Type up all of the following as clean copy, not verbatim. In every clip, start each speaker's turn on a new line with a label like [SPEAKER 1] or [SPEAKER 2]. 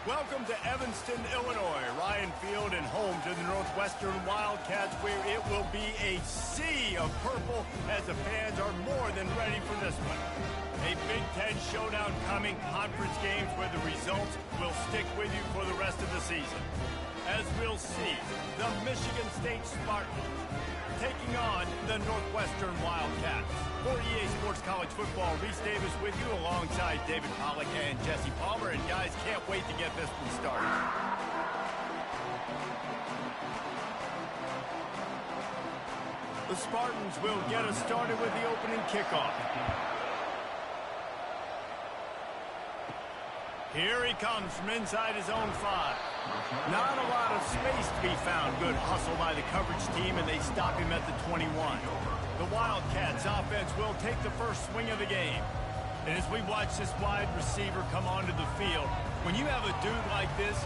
[SPEAKER 1] Welcome to Evanston, Illinois, Ryan Field, and home to the Northwestern Wildcats, where it will be a sea of purple as the fans are more than ready for this one. A Big Ten showdown coming, conference games where the results will stick with you for the rest of the season. As we'll see, the Michigan State Spartans taking on the Northwestern Wildcats. For EA Sports College Football, Reese Davis with you alongside David Pollack and Jesse Palmer. And guys, can't wait to get this one started. The Spartans will get us started with the opening kickoff. Here he comes from inside his own 5. Not a lot of space to be found. Good hustle by the coverage team, and they stop him at the 21. The Wildcats offense will take the first swing of the game. And as we watch this wide receiver come onto the field, when you have a dude like this,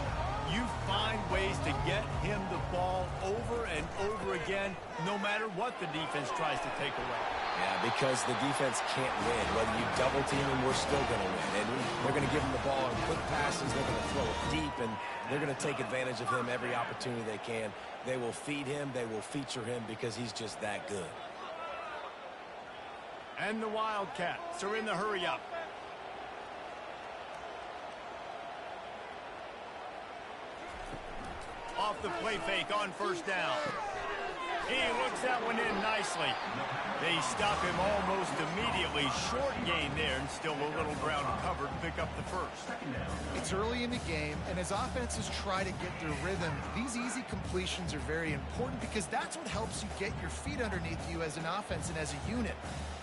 [SPEAKER 1] you find ways to get him the ball over and over again, no matter what the defense tries to take away.
[SPEAKER 2] Yeah, because the defense can't win. Whether you double team him, we're still going to win. And they're going to give him the ball in quick passes. They're going to throw it deep, and they're going to take advantage of him every opportunity they can. They will feed him. They will feature him because he's just that good.
[SPEAKER 1] And the Wildcats are in the hurry-up. Off the play fake on first down. He looks that one in nicely. They stop him almost immediately. Short gain there, and still a little ground covered to pick up the first.
[SPEAKER 3] It's early in the game, and as offenses try to get their rhythm, these easy completions are very important because that's what helps you get your feet underneath you as an offense and as a unit.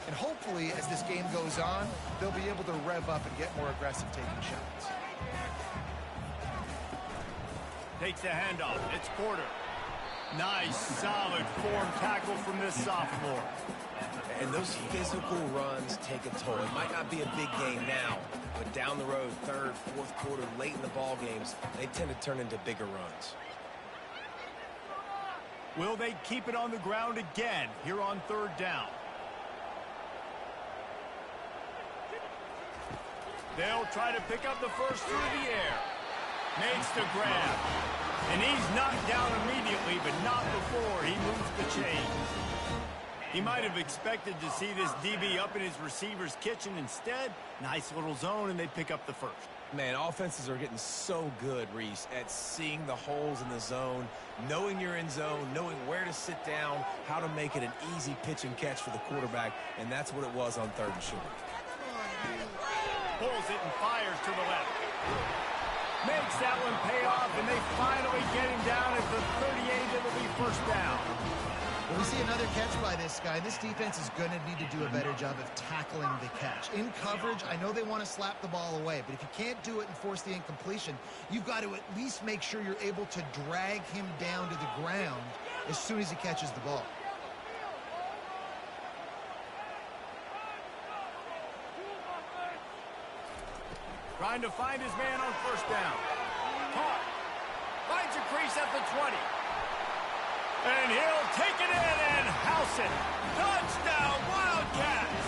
[SPEAKER 3] And hopefully, as this game goes on, they'll be able to rev up and get more aggressive taking shots.
[SPEAKER 1] Takes the handoff. It's Porter. Nice, solid form tackle from this sophomore.
[SPEAKER 2] And those physical runs take a toll. It might not be a big game now, but down the road, third, fourth quarter, late in the ball games, they tend to turn into bigger runs.
[SPEAKER 1] Will they keep it on the ground again here on third down? They'll try to pick up the first through the air. Makes the grab. And he's knocked down immediately, but not before he moves the chains. He might have expected to see this DB up in his receiver's kitchen. Instead, nice little zone, and they pick up the first.
[SPEAKER 2] Man, offenses are getting so good, Reese, at seeing the holes in the zone, knowing you're in zone, knowing where to sit down, how to make it an easy pitch and catch for the quarterback, and that's what it was on third and short.
[SPEAKER 1] Pulls it and fires to the left. Makes that one pay off, and they finally get him down at the 38. It'll be first down.
[SPEAKER 3] When we see another catch by this guy, this defense is going to need to do a better job of tackling the catch. In coverage, I know they want to slap the ball away, but if you can't do it and force the incompletion, you've got to at least make sure you're able to drag him down to the ground as soon as he catches the ball.
[SPEAKER 1] Trying to find his man on first down. Caught. Finds a crease at the 20. And he'll take it in and house it. Touchdown, Wildcats!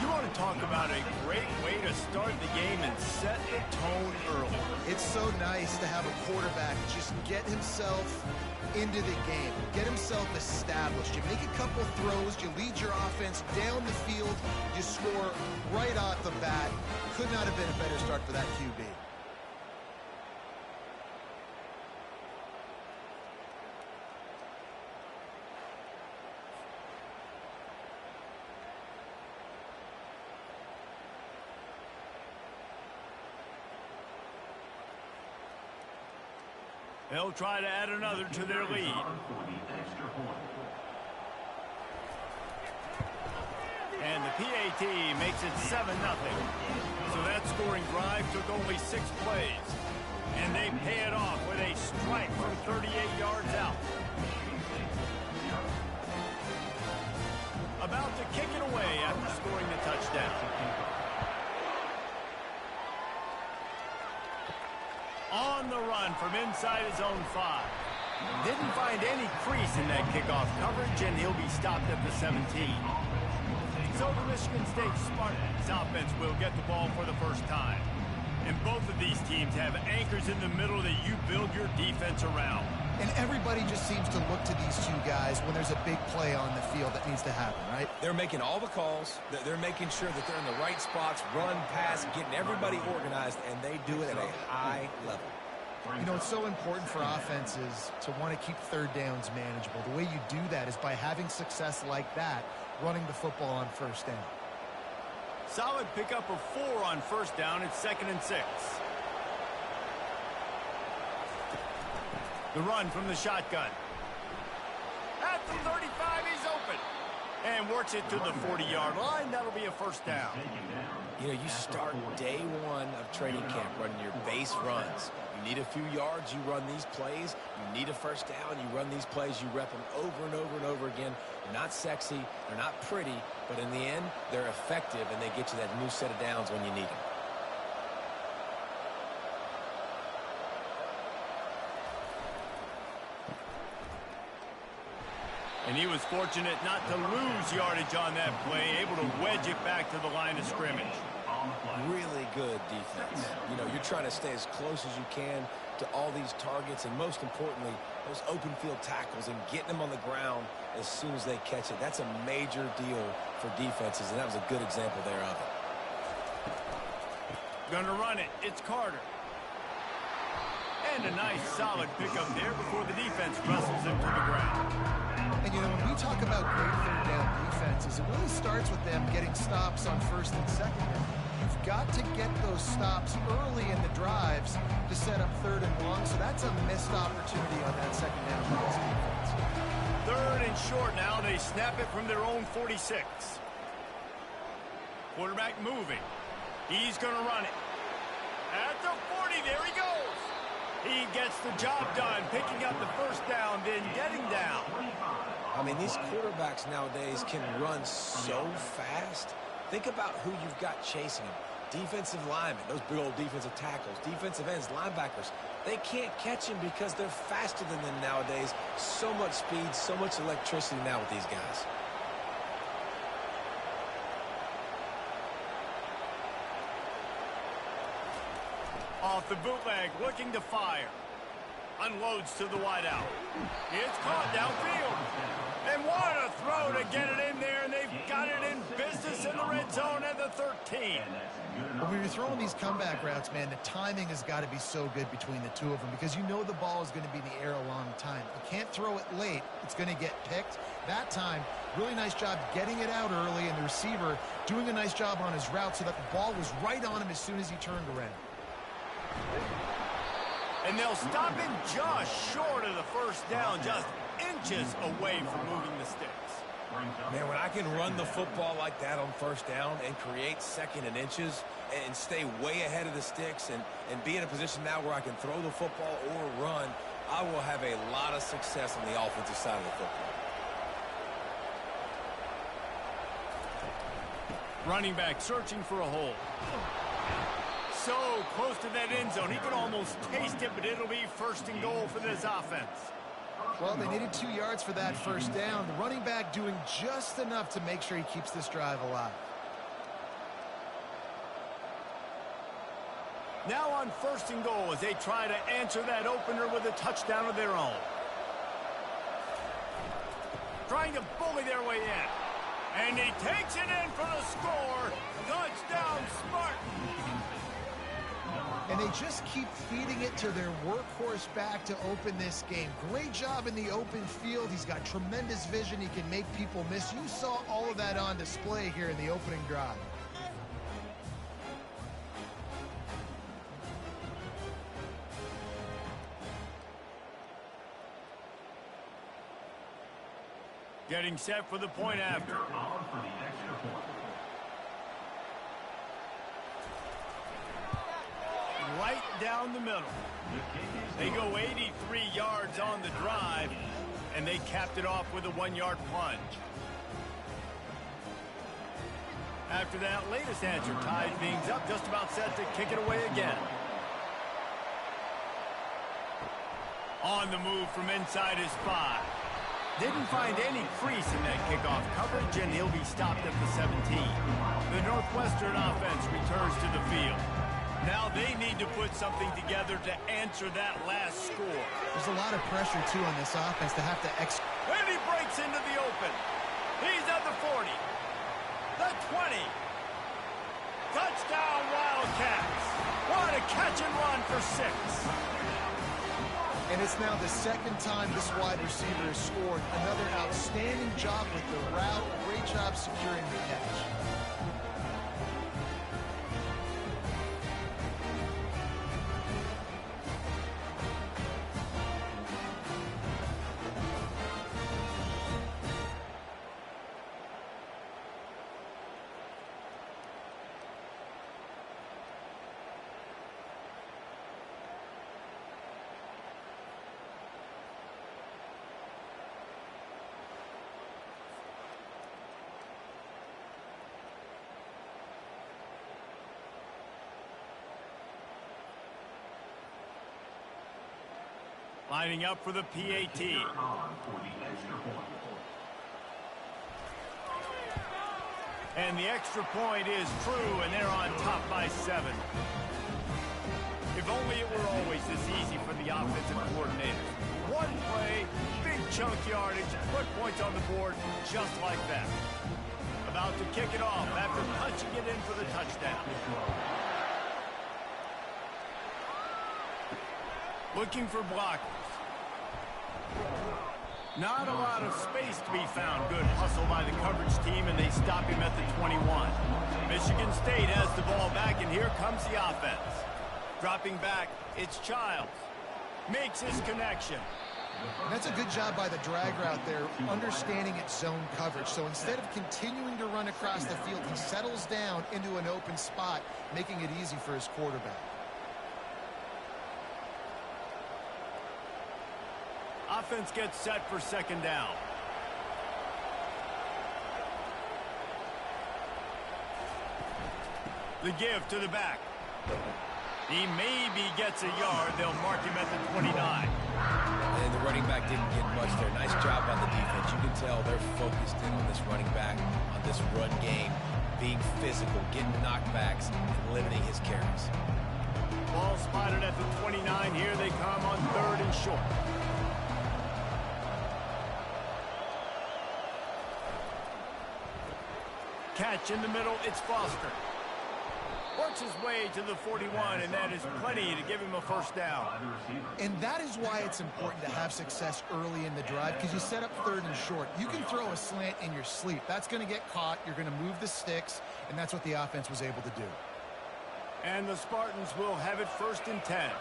[SPEAKER 1] You want to talk about a great way to start the game and set the tone early.
[SPEAKER 3] It's so nice to have a quarterback just get himself into the game, get himself established. You make a couple throws, you lead your offense down the field, you score right off the bat. Could not have been a better start for that QB.
[SPEAKER 1] They'll try to add another to their lead. And the PAT makes it 7-0. So that scoring drive took only 6 plays. And they pay it off with a strike from 38 yards out. About to kick it away after scoring the touchdown. On the run from inside his own 5. Didn't find any crease in that kickoff coverage, and he'll be stopped at the 17. So the Michigan State Spartans offense will get the ball for the first time. And both of these teams have anchors in the middle that you build your defense around.
[SPEAKER 3] And everybody just seems to look to these two guys when there's a big play on the field that needs to happen, right?
[SPEAKER 2] They're making all the calls. They're making sure that they're in the right spots, run, pass, getting everybody organized, and they do it at a high level.
[SPEAKER 3] You know, it's so important for offenses to want to keep third downs manageable. The way you do that is by having success like that, running the football on first down.
[SPEAKER 1] Solid pickup of 4 on first down. It's 2nd and 6. The run from the shotgun. At the 35, he's open. And works it to the 40-yard line. That'll be a first down.
[SPEAKER 2] You know, you start day one of training camp running your base runs. You need a few yards, you run these plays. You need a first down, you run these plays. You rep them over and over and over again. They're not sexy, they're not pretty, but in the end, they're effective, and they get you that new set of downs when you need them.
[SPEAKER 1] And he was fortunate not to lose yardage on that play, able to wedge it back to the line of scrimmage.
[SPEAKER 2] Really good defense. You know, you're trying to stay as close as you can to all these targets, and most importantly, those open field tackles and getting them on the ground as soon as they catch it. That's a major deal for defenses, and that was a good example there of it.
[SPEAKER 1] Gonna run it. It's Carter. And a nice solid pickup there before the defense wrestles him to the ground.
[SPEAKER 3] And, you know, when we talk about great third down defenses, it really starts with them getting stops on first and second down. You've got to get those stops early in the drives to set up third and long, so that's a missed opportunity on that second down by this defense.
[SPEAKER 1] 3rd and short now. They snap it from their own 46. Quarterback moving. He's going to run it. At the 40, there he goes. He gets the job done, picking up the first down, then getting down.
[SPEAKER 2] I mean, these quarterbacks nowadays can run so fast. Think about who you've got chasing them. Defensive linemen, those big old defensive tackles, defensive ends, linebackers. They can't catch them because they're faster than them nowadays. So much speed, so much electricity now with these guys.
[SPEAKER 1] Off the bootleg, looking to fire. Unloads to the wideout. It's caught downfield. And what a throw to get it in there, and they've got it in business in the red zone at the 13.
[SPEAKER 3] When you're throwing these comeback routes, man, the timing has got to be so good between the two of them because you know the ball is going to be in the air a long time. You can't throw it late. It's going to get picked. That time, really nice job getting it out early, and the receiver doing a nice job on his route so that the ball was right on him as soon as he turned around.
[SPEAKER 1] And they'll stop him just short of the first down, just inches away from moving the sticks.
[SPEAKER 2] Man, when I can run the football like that on first down and create 2nd and inches and stay way ahead of the sticks and be in a position now where I can throw the football or run, I will have a lot of success on the offensive side of the football.
[SPEAKER 1] Running back searching for a hole. So close to that end zone. He could almost taste it, but it'll be 1st and goal for this offense.
[SPEAKER 3] Well, they needed 2 yards for that first down. The running back doing just enough to make sure he keeps this drive alive.
[SPEAKER 1] Now on 1st and goal as they try to answer that opener with a touchdown of their own. Trying to bully their way in. And he takes it in for the score. Touchdown, Spartans.
[SPEAKER 3] And they just keep feeding it to their workhorse back to open this game. Great job in the open field. He's got tremendous vision. He can make people miss. You saw all of that on display here in the opening drive.
[SPEAKER 1] Getting set for the point after. Right down the middle. They go 83 yards on the drive, and they capped it off with a 1-yard plunge. After that latest answer ties things up, just about set to kick it away again. On the move from inside his 5. Didn't find any crease in that kickoff coverage, and he'll be stopped at the 17. The Northwestern offense returns to the field. Now they need to put something together to answer that last score.
[SPEAKER 3] There's a lot of pressure, too, on this offense to have to execute.
[SPEAKER 1] And he breaks into the open. He's at the 40. The 20. Touchdown, Wildcats. What a catch and run for 6.
[SPEAKER 3] And it's now the second time this wide receiver has scored. Another outstanding job with the route. Great job securing the catch.
[SPEAKER 1] Lining up for the PAT. And the extra point is true, and they're on top by 7. If only it were always this easy for the offensive coordinators. One play, big chunk yardage, put points on the board just like that. About to kick it off after punching it in for the touchdown. Looking for blockers. Not a lot of space to be found. Good hustle by the coverage team, and they stop him at the 21. Michigan State has the ball back, and here comes the offense. Dropping back, it's Childs. Makes his connection.
[SPEAKER 3] And that's a good job by the drag route there, understanding its zone coverage. So instead of continuing to run across the field, he settles down into an open spot, making it easy for his quarterback.
[SPEAKER 1] Offense gets set for second down. The give to the back. He maybe gets a yard. They'll mark him at the 29.
[SPEAKER 2] And the running back didn't get much there. Nice job by the defense. You can tell they're focused in on this running back, on this run game, being physical, getting knockbacks, and limiting his carries.
[SPEAKER 1] Ball spotted at the 29. Here they come on 3rd and short. Catch in the middle, it's Foster. Works his way to the 41, and that is plenty to give him a first down.
[SPEAKER 3] And that is why it's important to have success early in the drive, because you set up 3rd and short. You can throw a slant in your sleep. That's going to get caught. You're going to move the sticks, and that's what the offense was able to do.
[SPEAKER 1] And the Spartans will have it 1st and 10.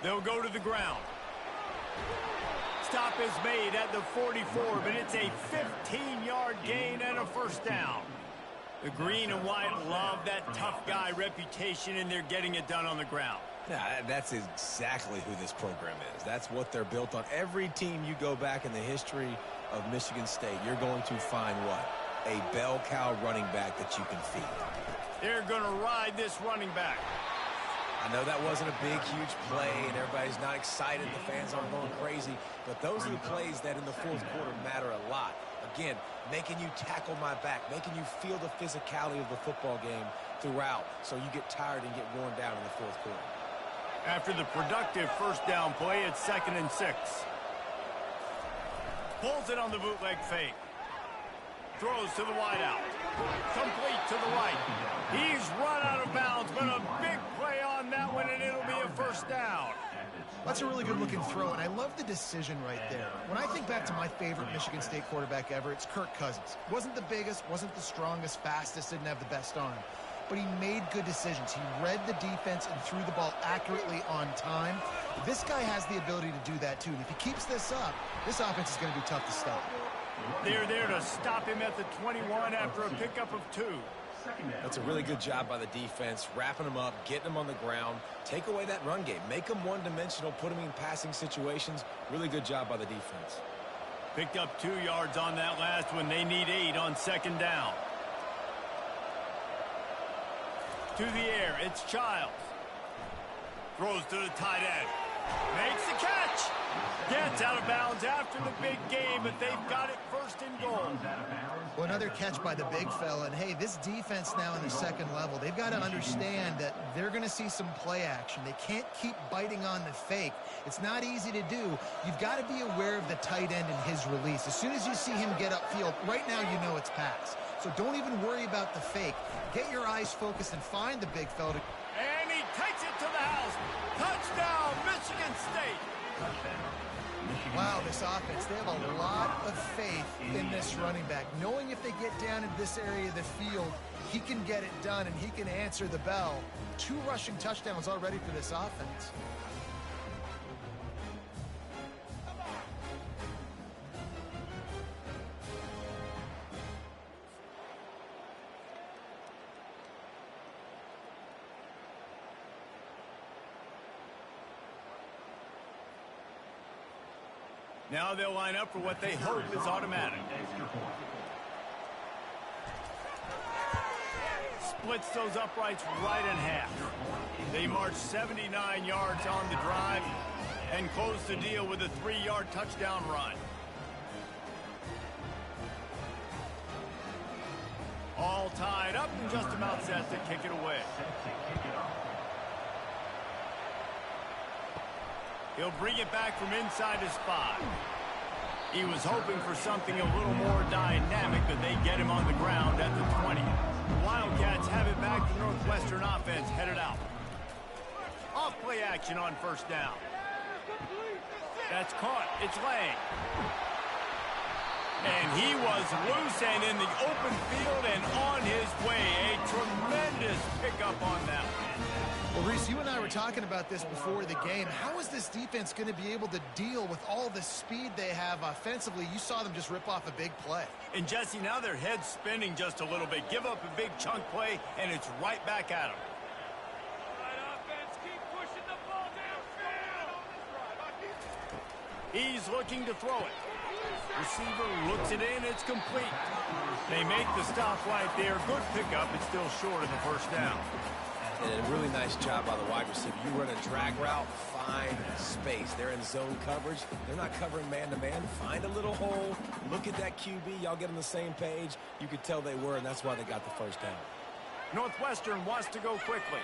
[SPEAKER 1] They'll go to the ground. Stop is made at the 44, but it's a 15-yard gain and a first down. The green and white love that tough guy reputation, and they're getting it done on the ground.
[SPEAKER 2] Yeah, that's exactly who this program is. That's what they're built on. Every team you go back in the history of Michigan State, you're going to find what? A bell cow running back that you can feed.
[SPEAKER 1] They're going to ride this running back.
[SPEAKER 2] I know that wasn't a big, huge play, and everybody's not excited. The fans aren't going crazy. But those are the plays that in the 4th quarter matter a lot. Again, making you tackle my back, making you feel the physicality of the football game throughout so you get tired and get worn down in the 4th quarter.
[SPEAKER 1] After the productive first down play, it's 2nd and 6. Pulls it on the bootleg fake. Throws to the wideout. Complete to the right. He's run out of bounds, but a big play on that one, and it'll be a first down.
[SPEAKER 3] That's a really good-looking throw, and I love the decision right there. When I think back to my favorite Michigan State quarterback ever, it's Kirk Cousins. Wasn't the biggest, wasn't the strongest, fastest, didn't have the best arm. But he made good decisions. He read the defense and threw the ball accurately on time. This guy has the ability to do that, too. And if he keeps this up, this offense is going to be tough to stop.
[SPEAKER 1] They're there to stop him at the 21 after a pickup of 2.
[SPEAKER 2] That's a really good job by the defense, wrapping them up, getting them on the ground. Take away that run game. Make them one-dimensional, put them in passing situations. Really good job by the defense.
[SPEAKER 1] Picked up 2 yards on that last one. They need 8 on 2nd down. To the air, it's Childs. Throws to the tight end. Makes the catch. Gets out of bounds after the big game, but they've got it 1st and goal.
[SPEAKER 3] Well, another catch by the big fella. And, hey, this defense now in the second level, they've got to understand that they're going to see some play action. They can't keep biting on the fake. It's not easy to do. You've got to be aware of the tight end and his release. As soon as you see him get upfield, right now you know it's pass. So don't even worry about the fake. Get your eyes focused and find the big fella.
[SPEAKER 1] And he takes it to the house. Touchdown, Michigan State.
[SPEAKER 3] Wow, this offense, they have a lot of faith in this running back. Knowing if they get down in this area of the field, he can get it done and he can answer the bell. 2 rushing touchdowns already for this offense.
[SPEAKER 1] Now they'll line up for what they hope is automatic. Splits those uprights right in half. They march 79 yards on the drive and close the deal with a 3-yard touchdown run. All tied up and just about set to kick it away. He'll bring it back from inside his 5. He was hoping for something a little more dynamic, but they get him on the ground at the 20. The Wildcats have it back. The Northwestern offense headed out. Off play action on first down. That's caught. It's Lang. And he was loose and in the open field and on his way. A tremendous pickup on that one.
[SPEAKER 3] Well, Reese, you and I were talking about this before the game. How is this defense going to be able to deal with all the speed they have offensively? You saw them just rip off a big play.
[SPEAKER 1] And, Jesse, now their head's spinning just a little bit. Give up a big chunk play, and it's right back at them. He's looking to throw it. Receiver looks it in. It's complete. They make the stop right there. Good pickup. It's still short of the first down.
[SPEAKER 2] And a really nice job by the wide receiver. You run a drag route, find space. They're in zone coverage. They're not covering man-to-man. Find a little hole. Look at that QB. Y'all get on the same page. You could tell they were, and that's why they got the first down.
[SPEAKER 1] Northwestern wants to go quickly.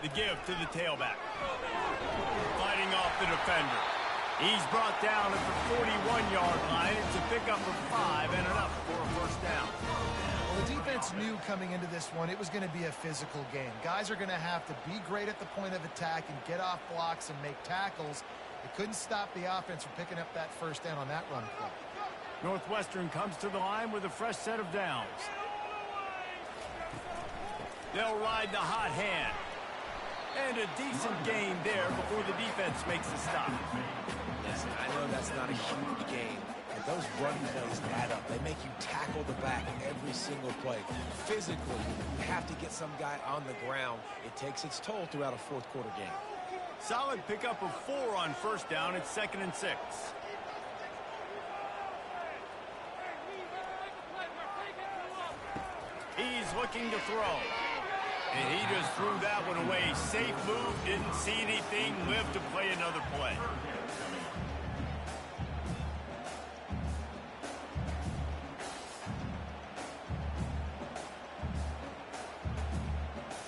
[SPEAKER 1] The give to the tailback. Fighting off the defender. He's brought down at the 41-yard line. It's a pickup of 5 and enough for a first down.
[SPEAKER 3] Well, the defense knew coming into this one it was going to be a physical game. Guys are going to have to be great at the point of attack and get off blocks and make tackles. They couldn't stop the offense from picking up that first down on that run play.
[SPEAKER 1] Northwestern comes to the line with a fresh set of downs. They'll ride the hot hand. And a decent gain there before the defense makes the stop.
[SPEAKER 2] Listen, I know that's not a huge gain, but those running plays add up. They make you tackle the back every single play. Physically, you have to get some guy on the ground. It takes its toll throughout a fourth-quarter game.
[SPEAKER 1] Solid pickup of 4 on first down. It's 2nd and 6. He's looking to throw. And he just threw that one away. Safe move, didn't see anything, lived to play another play.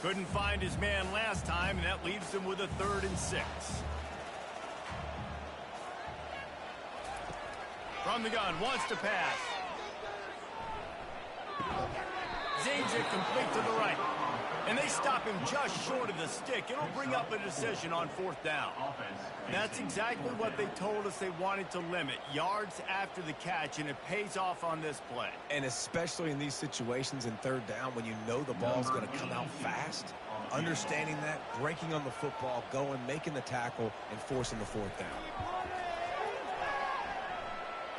[SPEAKER 1] Couldn't find his man last time, and that leaves him with a 3rd and 6. From the gun, wants to pass. Zings it complete to the right. And they stop him just short of the stick. It'll bring up a decision on 4th down. That's exactly what they told us they wanted to limit. Yards after the catch, and it pays off on this play.
[SPEAKER 2] And especially in these situations in 3rd down when you know the ball's going to come out fast, understanding that, breaking on the football, going, making the tackle, and forcing the 4th down.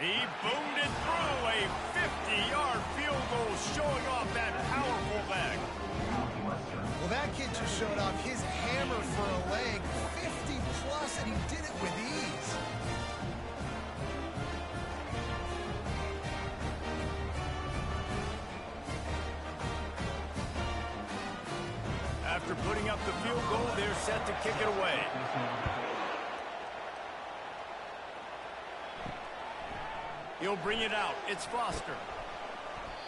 [SPEAKER 1] He boomed it through a 50-yard field goal, showing off that powerful leg.
[SPEAKER 3] Well, that kid just showed off his hammer for a leg, 50-plus, and he did it with ease.
[SPEAKER 1] After putting up the field goal, they're set to kick it away. He'll bring it out. It's Foster.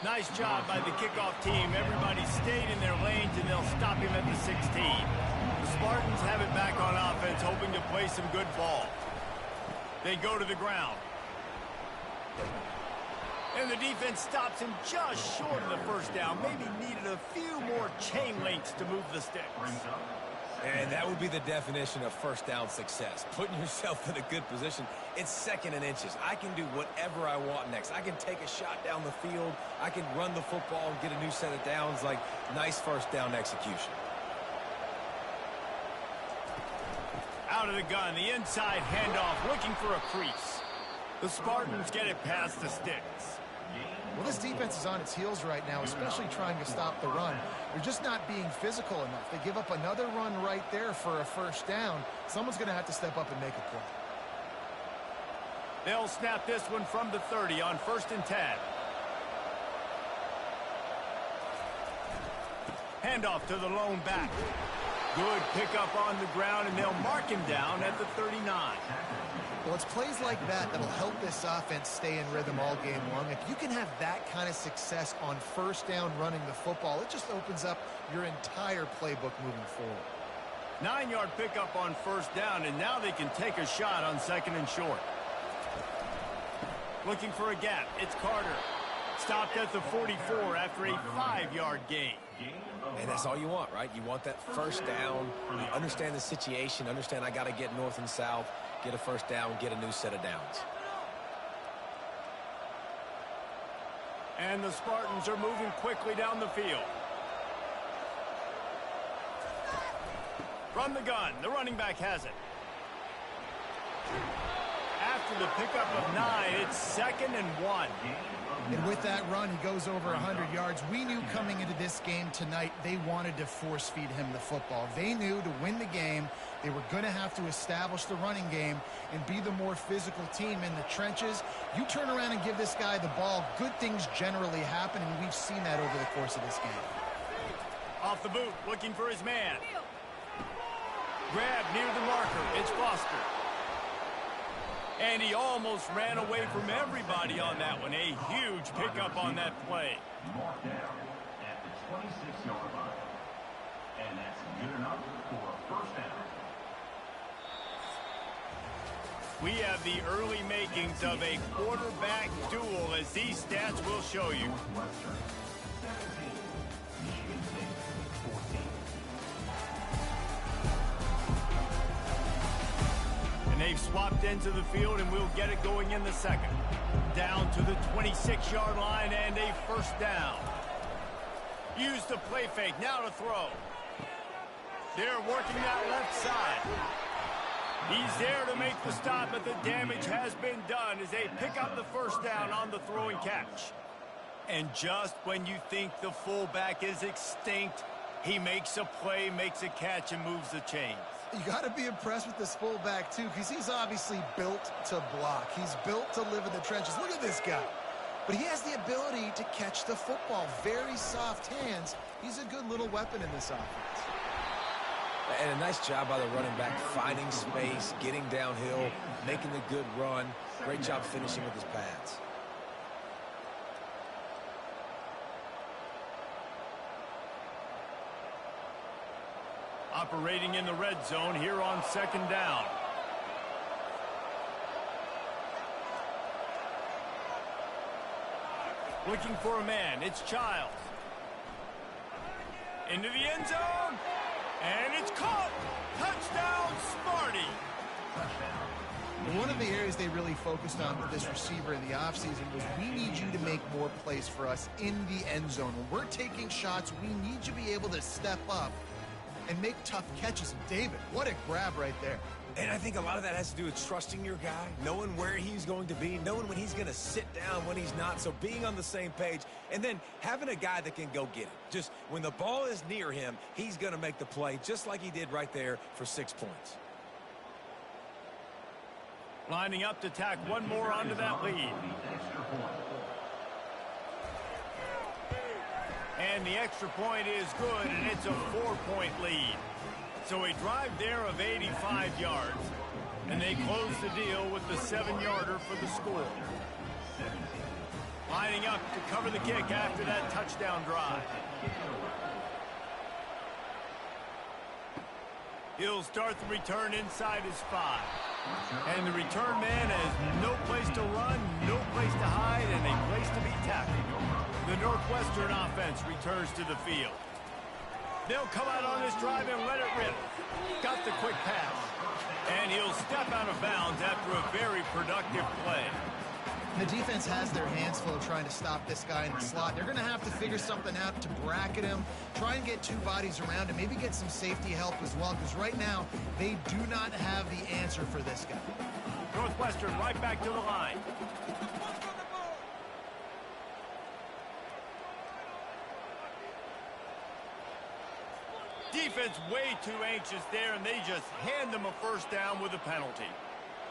[SPEAKER 1] Nice job by the kickoff team. Everybody stayed in their lanes, and they'll stop him at the 16. The Spartans have it back on offense, hoping to play some good ball. They go to the ground. And the defense stops him just short of the first down. Maybe needed a few more chain links to move the sticks.
[SPEAKER 2] And that would be the definition of first down success. Putting yourself in a good position. It's second and inches. I can do whatever I want next. I can take a shot down the field. I can run the football and get a new set of downs. Like, nice first down execution.
[SPEAKER 1] Out of the gun, the inside handoff, looking for a crease. The Spartans get it past the sticks.
[SPEAKER 3] Well, this defense is on its heels right now, especially trying to stop the run. They're just not being physical enough. They give up another run right there for a first down. Someone's going to have to step up and make a play.
[SPEAKER 1] They'll snap this one from the 30 on 1st and 10. Handoff to the lone back. Good pickup on the ground, and they'll mark him down at the 39.
[SPEAKER 3] Well, it's plays like that that'll help this offense stay in rhythm all game long. If you can have that kind of success on first down running the football, it just opens up your entire playbook moving forward.
[SPEAKER 1] 9-yard pickup on first down, and now they can take a shot on 2nd and short. Looking for a gap. It's Carter. Stopped at the 44 after a 5-yard gain.
[SPEAKER 2] And that's all you want, right? You want that first down. You understand the situation. Understand I got to get north and south, get a first down, get a new set of downs.
[SPEAKER 1] And the Spartans are moving quickly down the field. From the gun, the running back has it. After the pickup of 9, it's 2nd and 1.
[SPEAKER 3] And with that run, he goes over 100 yards. We knew coming into this game tonight they wanted to force feed him the football. They knew to win the game, they were going to have to establish the running game and be the more physical team in the trenches. You turn around and give this guy the ball, good things generally happen, and we've seen that over the course of this game.
[SPEAKER 1] Off the boot, looking for his man. Grab near the marker. It's Foster. And he almost ran away from everybody on that one. A huge pickup on that play.
[SPEAKER 4] Marked down at the 26-yard line. And that's good enough for a first down.
[SPEAKER 1] We have the early makings of a quarterback duel, as these stats will show you.
[SPEAKER 4] Northwestern, 17. Michigan State, 14.
[SPEAKER 1] And they've swapped into the field, and we'll get it going in the second. Down to the 26-yard line, and a first down. Use the play fake, now to throw. They're working that left side. He's there to make the stop, but the damage has been done as they pick up the first down on the throw and catch. And just when you think the fullback is extinct, he makes a play, makes a catch, and moves the chains.
[SPEAKER 3] You got to be impressed with this fullback, too, because he's obviously built to block. He's built to live in the trenches. Look at this guy. But he has the ability to catch the football. Very soft hands. He's a good little weapon in this offense.
[SPEAKER 2] And a nice job by the running back, finding space, getting downhill, making the good run. Great job finishing with his pads.
[SPEAKER 1] Operating in the red zone here on second down. Looking for a man. It's Childs. Into the end zone. And it's caught. Touchdown, Sparty.
[SPEAKER 3] One of the areas they really focused on with this receiver in the offseason was we need you to make more plays for us in the end zone. When we're taking shots, we need you to be able to step up and make tough catches. And David, what a grab right there.
[SPEAKER 2] And I think a lot of that has to do with trusting your guy, knowing where he's going to be, knowing when he's going to sit down, when he's not. So being on the same page, and then having a guy that can go get it. Just when the ball is near him, he's going to make the play, just like he did right there for 6 points.
[SPEAKER 1] Lining up to tack one more onto that lead. And the extra point is good, and it's a 4-point lead. So a drive there of 85 yards. And they close the deal with the 7-yarder for the score. Lining up to cover the kick after that touchdown drive. He'll start the return inside his 5. And the return man has no place to run, no place to hide, and a place to be tackled. The Northwestern offense returns to the field. They'll come out on this drive and let it rip. Got the quick pass. And he'll step out of bounds after a very productive play.
[SPEAKER 3] The defense has their hands full trying to stop this guy in the slot. They're going to have to figure something out to bracket him, try and get 2 bodies around him, maybe get some safety help as well, because right now they do not have the answer for this guy.
[SPEAKER 1] Northwestern right back to the line. Defense way too anxious there, and they just hand them a first down with a penalty.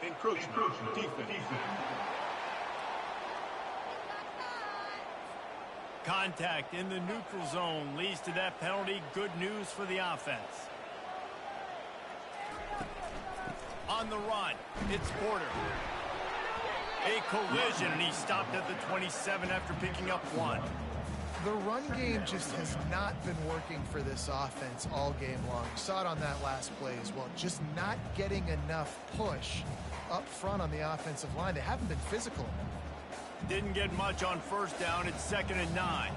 [SPEAKER 4] Encroachment defense.
[SPEAKER 1] Contact in the neutral zone leads to that penalty. Good news for the offense. On the run, it's Porter. A collision, and he stopped at the 27 after picking up 1.
[SPEAKER 3] The run game just has not been working for this offense all game long. You saw it on that last play as well. Just not getting enough push up front on the offensive line. They haven't been physical enough.
[SPEAKER 1] Didn't get much on first down. It's 2nd and 9.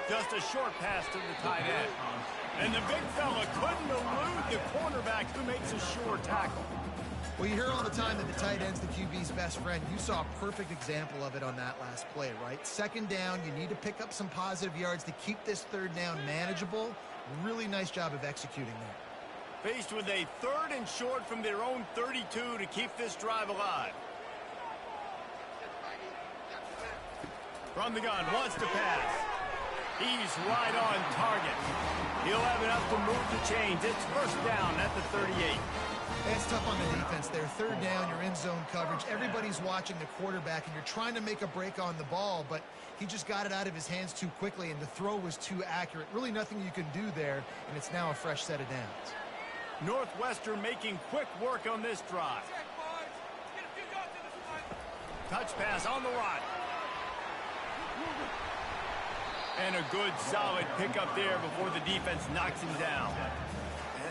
[SPEAKER 1] Just a short pass to the tight end. And the big fella couldn't elude the cornerback who makes a sure tackle.
[SPEAKER 3] Well, you hear all the time that the tight end's the QB's best friend. You saw a perfect example of it on that last play, right? 2nd down, you need to pick up some positive yards to keep this 3rd down manageable. Really nice job of executing there.
[SPEAKER 1] Faced with a 3rd and short from their own 32 to keep this drive alive. From the gun, wants to pass. He's right on target. He'll have enough to move the chains. It's first down at the 38.
[SPEAKER 3] It's tough on the defense there. 3rd down, you're in zone coverage. Everybody's watching the quarterback, and you're trying to make a break on the ball, but he just got it out of his hands too quickly, and the throw was too accurate. Really nothing you can do there, and it's now a fresh set of downs.
[SPEAKER 1] Northwestern making quick work on this drive. Touch pass on the run. And a good, solid pickup there before the defense knocks him down.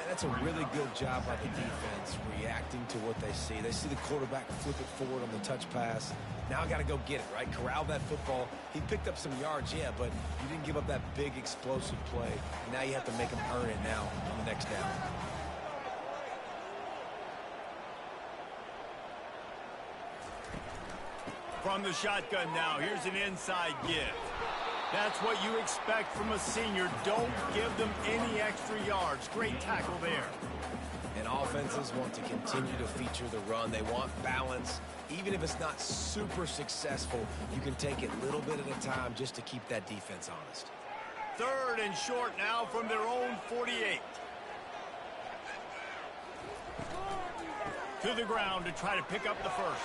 [SPEAKER 2] That's a really good job by the defense, reacting to what they see. They see the quarterback flip it forward on the touch pass. Now I got to go get it, right? Corral that football. He picked up some yards, yeah, but you didn't give up that big explosive play. Now you have to make him earn it now on the next down.
[SPEAKER 1] From the shotgun now, here's an inside give. That's what you expect from a senior. Don't give them any extra yards. Great tackle there.
[SPEAKER 2] And offenses want to continue to feature the run. They want balance. Even if it's not super successful, you can take it a little bit at a time just to keep that defense honest.
[SPEAKER 1] 3rd and short now from their own 48. To the ground to try to pick up the first.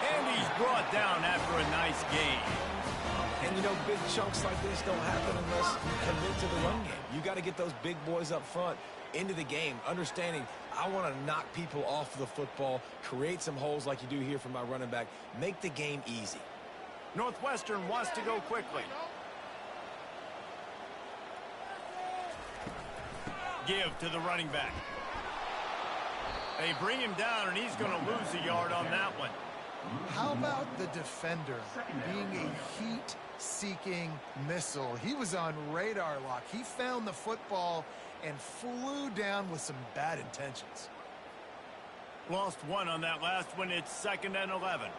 [SPEAKER 1] And he's brought down after a nice gain.
[SPEAKER 2] And, you know, big chunks like this don't happen unless you commit to the run game. You got to get those big boys up front into the game, understanding I want to knock people off the football, create some holes like you do here for my running back, make the game easy.
[SPEAKER 1] Northwestern wants to go quickly. Give to the running back. They bring him down, and he's going to lose a yard on that one.
[SPEAKER 3] How about the defender being a heat-seeking missile? He was on radar lock. He found the football and flew down with some bad intentions.
[SPEAKER 1] Lost 1 on that last one. It's 2nd and 11.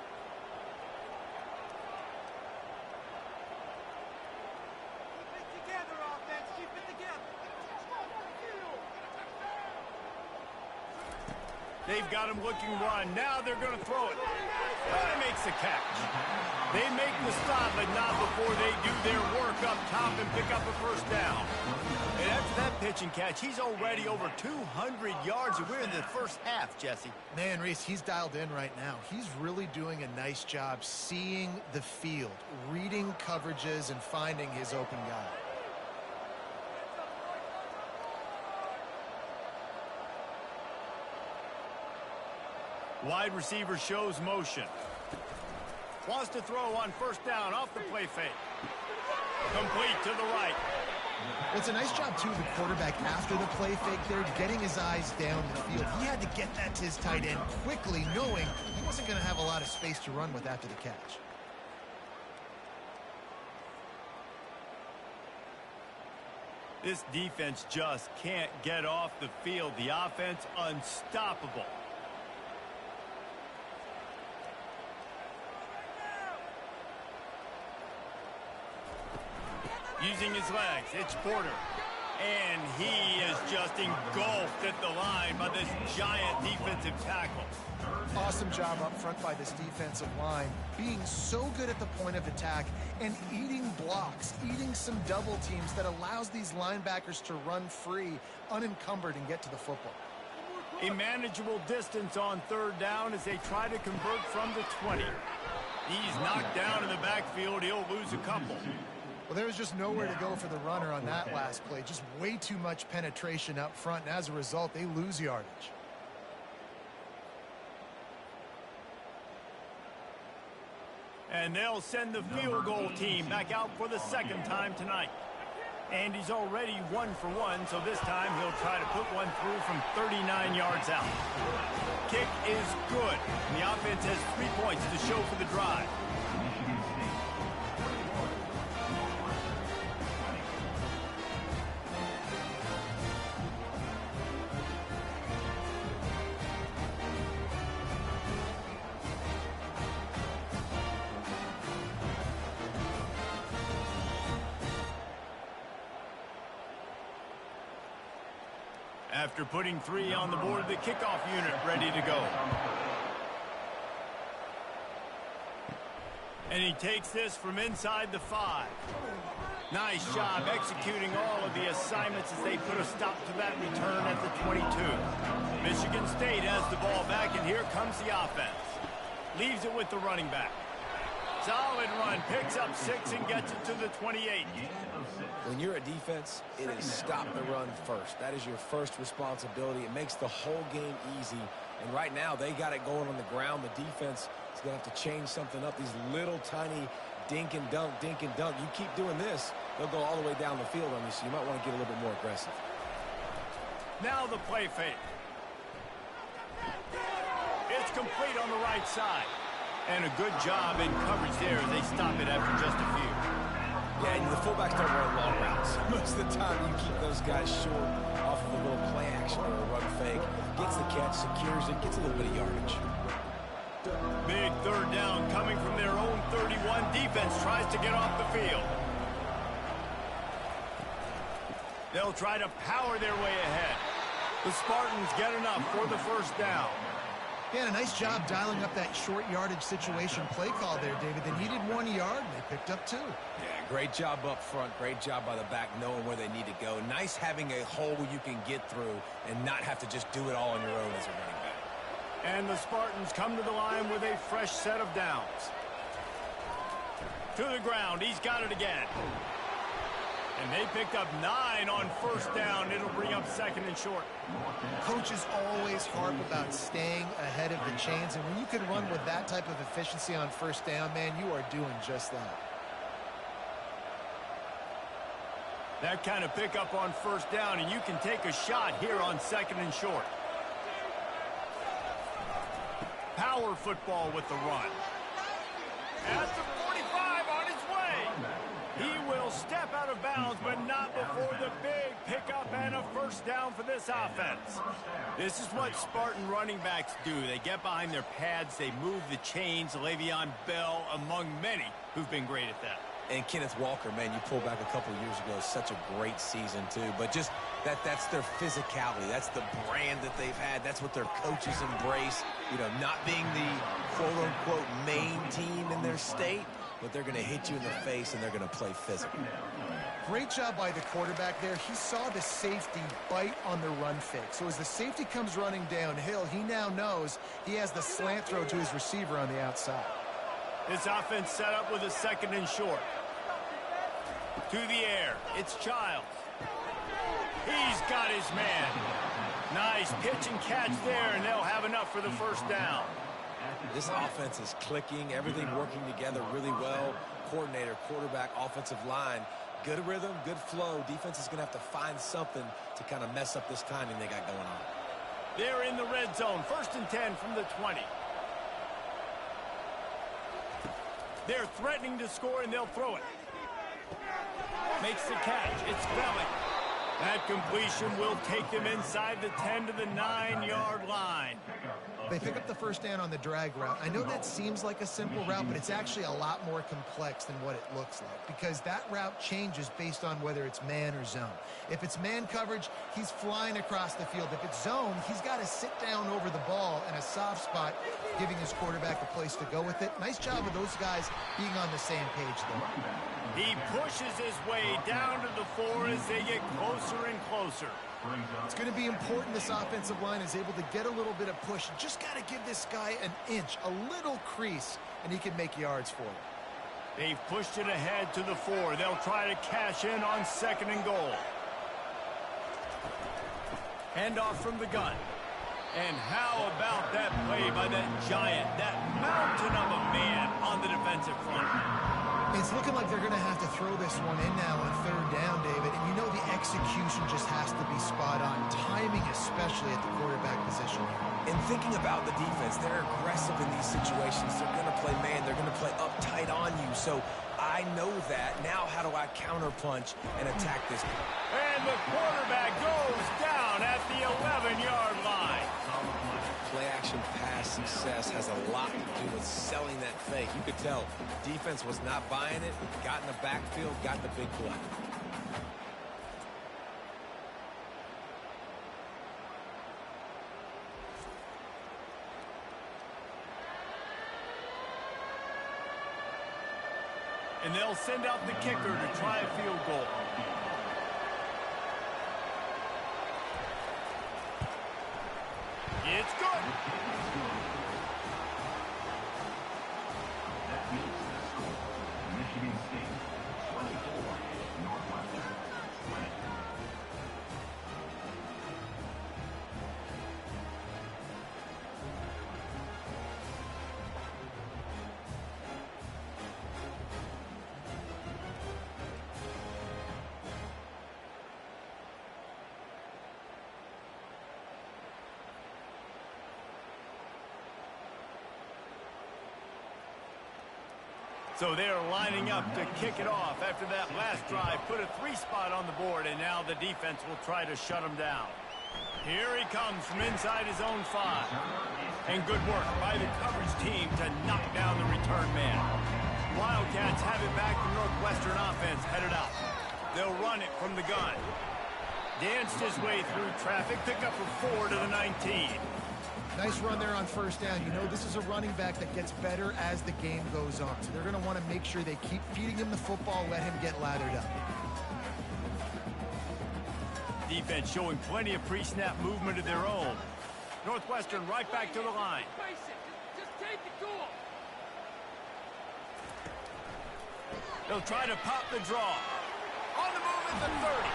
[SPEAKER 1] They've got him looking run. Now they're going to throw it. Oh, he makes the catch. They make the stop, but not before they do their work up top and pick up a first down. And after that pitch and catch. He's already over 200 yards, and we're in the first half, Jesse.
[SPEAKER 3] Man, Reese, he's dialed in right now. He's really doing a nice job seeing the field, reading coverages, and finding his open guy.
[SPEAKER 1] Wide receiver shows motion. Wants to throw on first down off the play fake. Complete to the right.
[SPEAKER 3] Well, it's a nice job, too, the quarterback after the play fake there, getting his eyes down the field. He had to get that to his tight end quickly, knowing he wasn't going to have a lot of space to run with after the catch.
[SPEAKER 1] This defense just can't get off the field. The offense unstoppable. Using his legs, it's Porter. And he is just engulfed at the line by this giant defensive tackle.
[SPEAKER 3] Awesome job up front by this defensive line, being so good at the point of attack and eating blocks, eating some double teams that allows these linebackers to run free, unencumbered, and get to the football.
[SPEAKER 1] A manageable distance on third down as they try to convert from the 20. He's knocked down in the backfield. He'll lose a couple.
[SPEAKER 3] Well, there was just nowhere to go for the runner on that last play. Just way too much penetration up front, and as a result, they lose yardage.
[SPEAKER 1] And they'll send the field goal team back out for the second time tonight. And he's already 1 for 1, so this time he'll try to put one through from 39 yards out. Kick is good. The offense has 3 points to show for the drive. After putting 3 on the board, the kickoff unit ready to go. And he takes this from inside the 5. Nice job executing all of the assignments as they put a stop to that return at the 22. Michigan State has the ball back, and here comes the offense. Leaves it with the running back. Solid run, picks up 6 and gets it to the 28.
[SPEAKER 2] When you're a defense, it is stop the run first. That is your first responsibility. It makes the whole game easy. And right now, they got it going on the ground. The defense is going to have to change something up. These little tiny dink and dunk, dink and dunk. You keep doing this, they'll go all the way down the field on you, so you might want to get a little bit more aggressive.
[SPEAKER 1] Now the play fake. It's complete on the right side. And a good job in coverage there as they stop it after just a few.
[SPEAKER 2] Yeah, and the fullbacks don't run long routes. Most of the time, you keep those guys short off of a little play action or a run fake. Gets the catch, secures it, gets a little bit of yardage.
[SPEAKER 1] Big third down coming from their own 31. Defense tries to get off the field. They'll try to power their way ahead. The Spartans get enough for the first down.
[SPEAKER 3] Yeah, a nice job dialing up that short yardage situation play call there, David. They needed 1 yard, and they picked up 2.
[SPEAKER 2] Yeah, great job up front. Great job by the back knowing where they need to go. Nice having a hole you can get through and not have to just do it all on your own as a running back.
[SPEAKER 1] And the Spartans come to the line with a fresh set of downs. To the ground. He's got it again. And they picked up 9 on first down. It'll bring up second and short.
[SPEAKER 3] Coaches always harp about staying ahead of the chains, and when you can run with that type of efficiency on first down, man, you are doing just that.
[SPEAKER 1] That kind of pickup on first down, and you can take a shot here on second and short. Power football with the run. At the 45 on his way. He will step out of bounds, but not before the big pickup and a first down for this offense. This is what Spartan running backs do. They get behind their pads, they move the chains. Le'Veon Bell among many who've been great at that.
[SPEAKER 2] And Kenneth Walker, man, you pull back a couple of years ago, such a great season too. But just that's their physicality. That's the brand that they've had. That's what their coaches embrace. You know, not being the quote-unquote main team in their state, but they're going to hit you in the face, and they're going to play physical.
[SPEAKER 3] Great job by the quarterback there. He saw the safety bite on the run fake. So as the safety comes running downhill, he now knows he has the slant throw to his receiver on the outside.
[SPEAKER 1] This offense set up with a 2nd and short. To the air. It's Childs. He's got his man. Nice pitch and catch there, and they'll have enough for the 1st down.
[SPEAKER 2] This offense is clicking, everything working together really well. Coordinator, quarterback, offensive line, good rhythm, good flow. Defense is going to have to find something to kind of mess up this timing they got going on.
[SPEAKER 1] They're in the red zone, 1st and 10 from the 20. They're threatening to score, and they'll throw it. Makes the catch. It's Belling. That completion will take them inside the 10 to the 9-yard line.
[SPEAKER 3] They pick up the 1st down on the drag route. I know that seems like a simple route, but it's actually a lot more complex than what it looks like, because that route changes based on whether it's man or zone. If it's man coverage, he's flying across the field. If it's zone, he's got to sit down over the ball in a soft spot, giving his quarterback a place to go with it. Nice job of those guys being on the same page, though.
[SPEAKER 1] He pushes his way down to the 4 as they get closer and closer.
[SPEAKER 3] It's going to be important this offensive line is able to get a little bit of push. Just got to give this guy an inch, a little crease, and he can make yards for it.
[SPEAKER 1] They've pushed it ahead to the 4. They'll try to cash in on 2nd and goal. Handoff from the gun. And how about that play by that giant, that mountain of a man on the defensive front?
[SPEAKER 3] It's looking like they're going to have to throw this one in now on 3rd down, David. And you know the execution just has to be spot on. Timing, especially at the quarterback position.
[SPEAKER 2] And thinking about the defense, they're aggressive in these situations. They're going to play man. They're going to play uptight on you. So I know that. Now how do I counterpunch and attack this?
[SPEAKER 1] And the quarterback goes down at the 11-yard line.
[SPEAKER 2] Play-action pass success has a lot to do with selling that fake. You could tell defense was not buying it, got in the backfield, got the big play.
[SPEAKER 1] And they'll send out the kicker to try a field goal. It's good.
[SPEAKER 4] That means the score. Michigan State 24, Northwestern 20.
[SPEAKER 1] So they're lining up to kick it off after that last drive. Put a 3-spot on the board, and now the defense will try to shut him down. Here he comes from inside his own 5. And good work by the coverage team to knock down the return man. Wildcats have it back. The Northwestern offense headed out. They'll run it from the gun. Danced his way through traffic. Pick up a 4 to the 19.
[SPEAKER 3] Nice run there on 1st down. You know, this is a running back that gets better as the game goes on. So they're going to want to make sure they keep feeding him the football, let him get laddered up.
[SPEAKER 1] Defense showing plenty of pre-snap movement of their own. Northwestern right back to the line.
[SPEAKER 5] Just take it to him.
[SPEAKER 1] They'll try to pop the draw. On the move at the 30.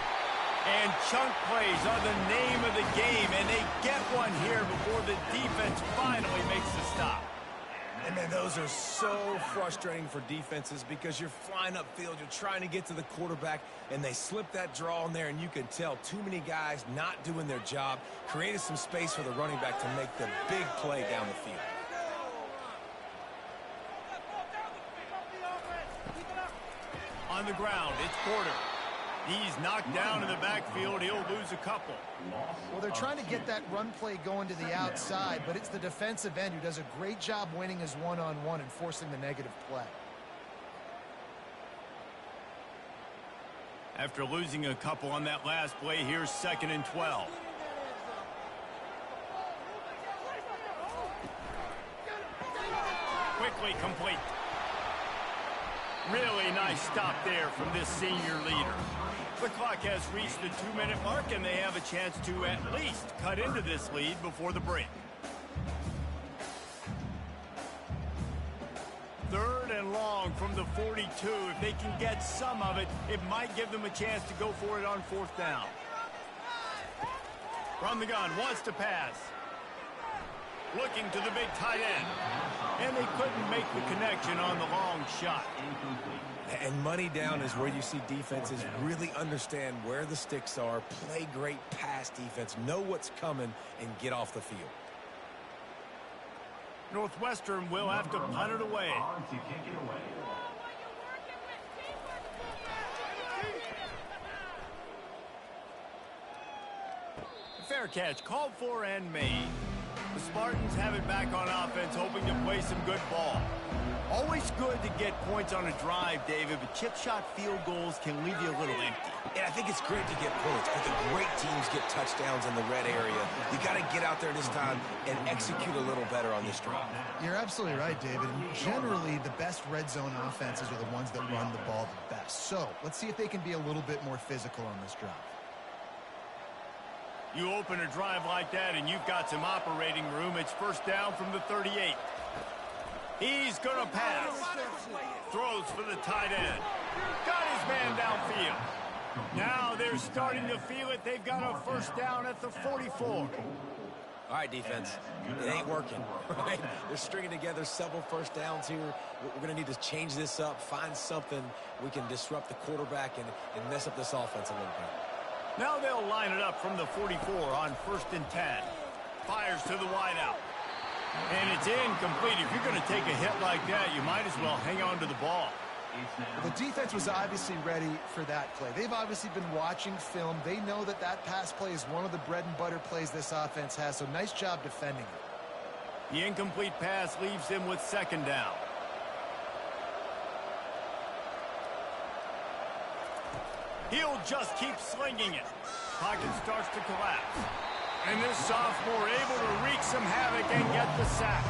[SPEAKER 1] And chunk plays are the name of the game, and they get one here before the defense finally makes the stop.
[SPEAKER 2] And man, those are so frustrating for defenses because you're flying upfield, you're trying to get to the quarterback, and they slip that draw in there, and you can tell too many guys not doing their job, created some space for the running back to make the big play down the field.
[SPEAKER 1] On the ground, it's Porter. He's knocked down in the backfield. He'll lose a couple.
[SPEAKER 3] Well, they're trying to get that run play going to the outside, but it's the defensive end who does a great job winning his one-on-one and forcing the negative play.
[SPEAKER 1] After losing a couple on that last play, here's 2nd and 12. Quickly complete. Really nice stop there from this senior leader. The clock has reached the 2-minute mark, and they have a chance to at least cut into this lead before the break. 3rd and long from the 42. If they can get some of it, it might give them a chance to go for it on 4th down. From the gun, wants to pass. Looking to the big tight end. And they couldn't make the connection on the long shot.
[SPEAKER 2] And money down is where you see defenses really understand where the sticks are, play great pass defense, know what's coming, and get off the field.
[SPEAKER 1] Northwestern will have to punt it away. Fair catch, called for and made. The Spartans have it back on offense, hoping to play some good ball. Always good to get points on a drive, David, but chip shot field goals can leave you a little empty.
[SPEAKER 2] And I think it's great to get points, but the great teams get touchdowns in the red area. You got to get out there this time and execute a little better on this drive.
[SPEAKER 3] You're absolutely right, David. And generally, the best red zone offenses are the ones that run the ball the best. So let's see if they can be a little bit more physical on this drive.
[SPEAKER 1] You open a drive like that and you've got some operating room. It's 1st down from the 38. He's going to pass. Throws for the tight end. Got his man downfield. Now they're starting to feel it. They've got a 1st down at the 44.
[SPEAKER 2] All right, defense. It ain't working. Right? They're stringing together several 1st downs here. We're going to need to change this up, find something we can disrupt the quarterback and mess up this offense a little bit.
[SPEAKER 1] Now they'll line it up from the 44 on 1st and 10. Fires to the wideout. And it's incomplete. If you're going to take a hit like that, you might as well hang on to the ball.
[SPEAKER 3] The defense was obviously ready for that play. They've obviously been watching film. They know that that pass play is one of the bread and butter plays this offense has, so nice job defending it.
[SPEAKER 1] The incomplete pass leaves him with 2nd down. He'll just keep slinging it. Pocket starts to collapse. And this sophomore able to wreak some havoc and get the sack.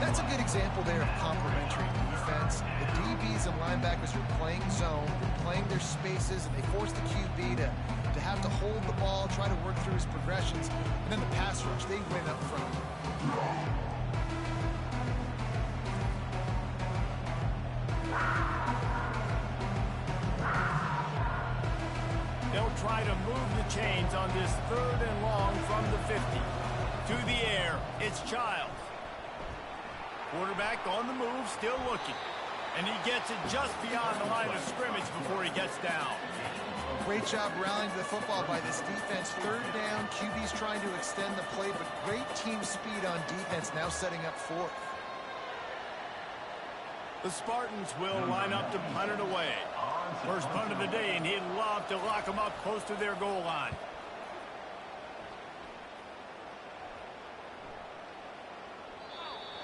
[SPEAKER 3] That's a good example there of complementary defense. The DBs and linebackers are playing zone, they're playing their spaces, and they force the QB to have to hold the ball, try to work through his progressions. And then the pass rush, they win up front.
[SPEAKER 1] They'll try to move the chains on this 3rd and long from the 50. To the air, it's Childs. Quarterback on the move, still looking. And he gets it just beyond the line of scrimmage before he gets down.
[SPEAKER 3] Great job rallying to the football by this defense. 3rd down, QB's trying to extend the play, but great team speed on defense, now setting up 4th.
[SPEAKER 1] The Spartans will line up to punt it away. First punt of the day, and he'd love to lock them up close to their goal line.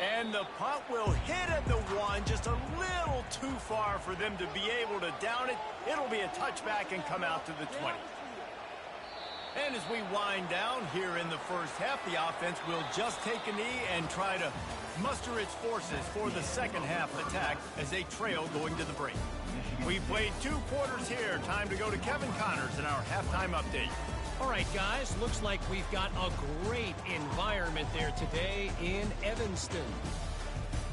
[SPEAKER 1] And the punt will hit at the 1, just a little too far for them to be able to down it. It'll be a touchback and come out to the 20. And as we wind down here in the 1st half, the offense will just take a knee and try to muster its forces for the 2nd half attack as they trail going to the break. We played 2 quarters here. Time to go to Kevin Connors in our halftime update.
[SPEAKER 6] All right, guys, looks like we've got a great environment there today in Evanston.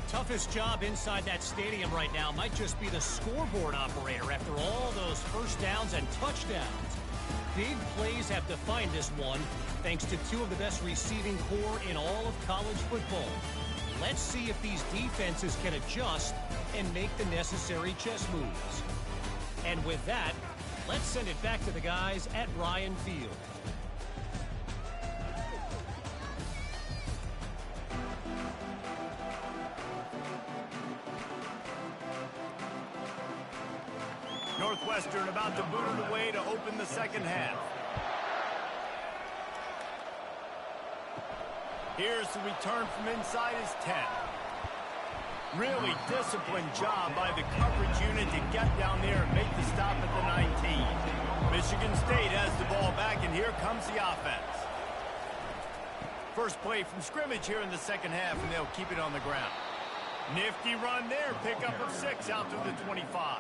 [SPEAKER 6] Toughest job inside that stadium right now might just be the scoreboard operator after all those 1st downs and touchdowns. Big plays have defined this one, thanks to 2 of the best receiving corps in all of college football. Let's see if these defenses can adjust and make the necessary chess moves. And with that, let's send it back to the guys at Ryan Field.
[SPEAKER 1] Northwestern about to boot it away to open the 2nd half. Here's the return from inside his 10. Really disciplined job by the coverage unit to get down there and make the stop at the 19. Michigan State has the ball back, and here comes the offense. First play from scrimmage here in the 2nd half, and they'll keep it on the ground. Nifty run there. Pickup of 6 out to the 25.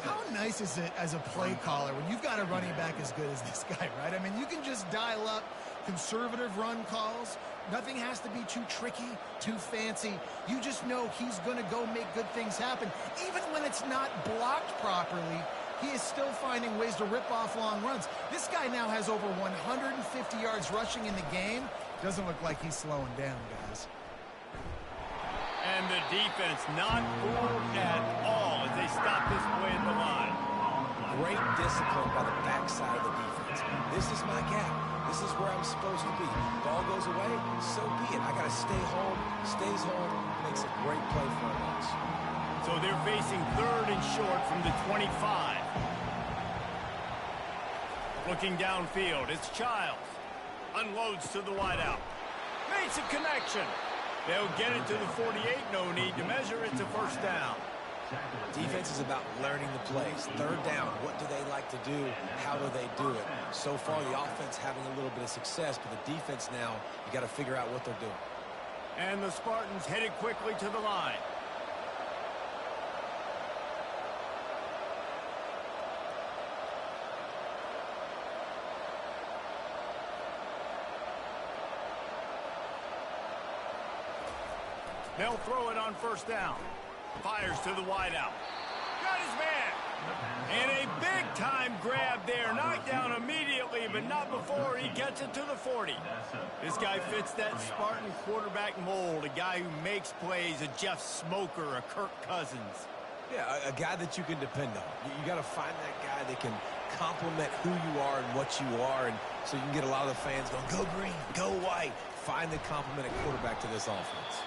[SPEAKER 3] How nice is it as a play caller when you've got a running back as good as this guy, right? I mean, you can just dial up conservative run calls. Nothing has to be too tricky, too fancy. You just know he's going to go make good things happen. Even when it's not blocked properly, he is still finding ways to rip off long runs. This guy now has over 150 yards rushing in the game. Doesn't look like he's slowing down, guys.
[SPEAKER 1] And the defense not fooled at all as they stop this play at the line.
[SPEAKER 2] Great discipline by the backside of the defense. This is my gap. This is where I'm supposed to be. Ball goes away, so be it. I got to stay home. Stays home. Makes a great play for us.
[SPEAKER 1] So they're facing 3rd and short from the 25. Looking downfield, it's Childs. Unloads to the wideout. Makes a connection. They'll get it to the 48. No need to measure. It's a first down.
[SPEAKER 2] Defense is about learning the plays. 3rd down, what do they like to do? How do they do it? So far, the offense having a little bit of success, but the defense now, you got to figure out what they're doing.
[SPEAKER 1] And the Spartans headed quickly to the line. They'll throw it on first down. Fires to the wideout. Got his man. And a big-time grab there. Knocked down immediately, but not before he gets it to the 40. This guy fits that Spartan quarterback mold. A guy who makes plays, a Jeff Smoker, a Kirk Cousins.
[SPEAKER 2] Yeah, a guy that you can depend on. You got to find that guy that can complement who you are and what you are, and so you can get a lot of the fans going, go green, go white. Find the complementing quarterback to this offense.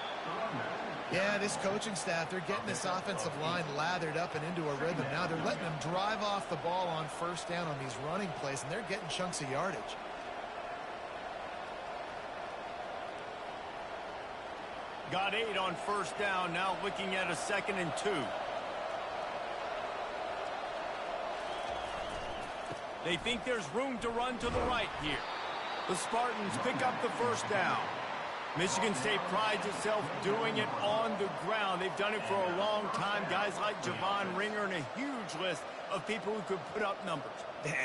[SPEAKER 3] Yeah, this coaching staff, they're getting this offensive line lathered up and into a rhythm. Now they're letting them drive off the ball on first down on these running plays, and they're getting chunks of yardage.
[SPEAKER 1] Got 8 on first down, now looking at a 2nd and 2. They think there's room to run to the right here. The Spartans pick up the first down. Michigan State prides itself doing it on the ground. They've done it for a long time. Guys like Javon Ringer and a huge list of people who could put up numbers.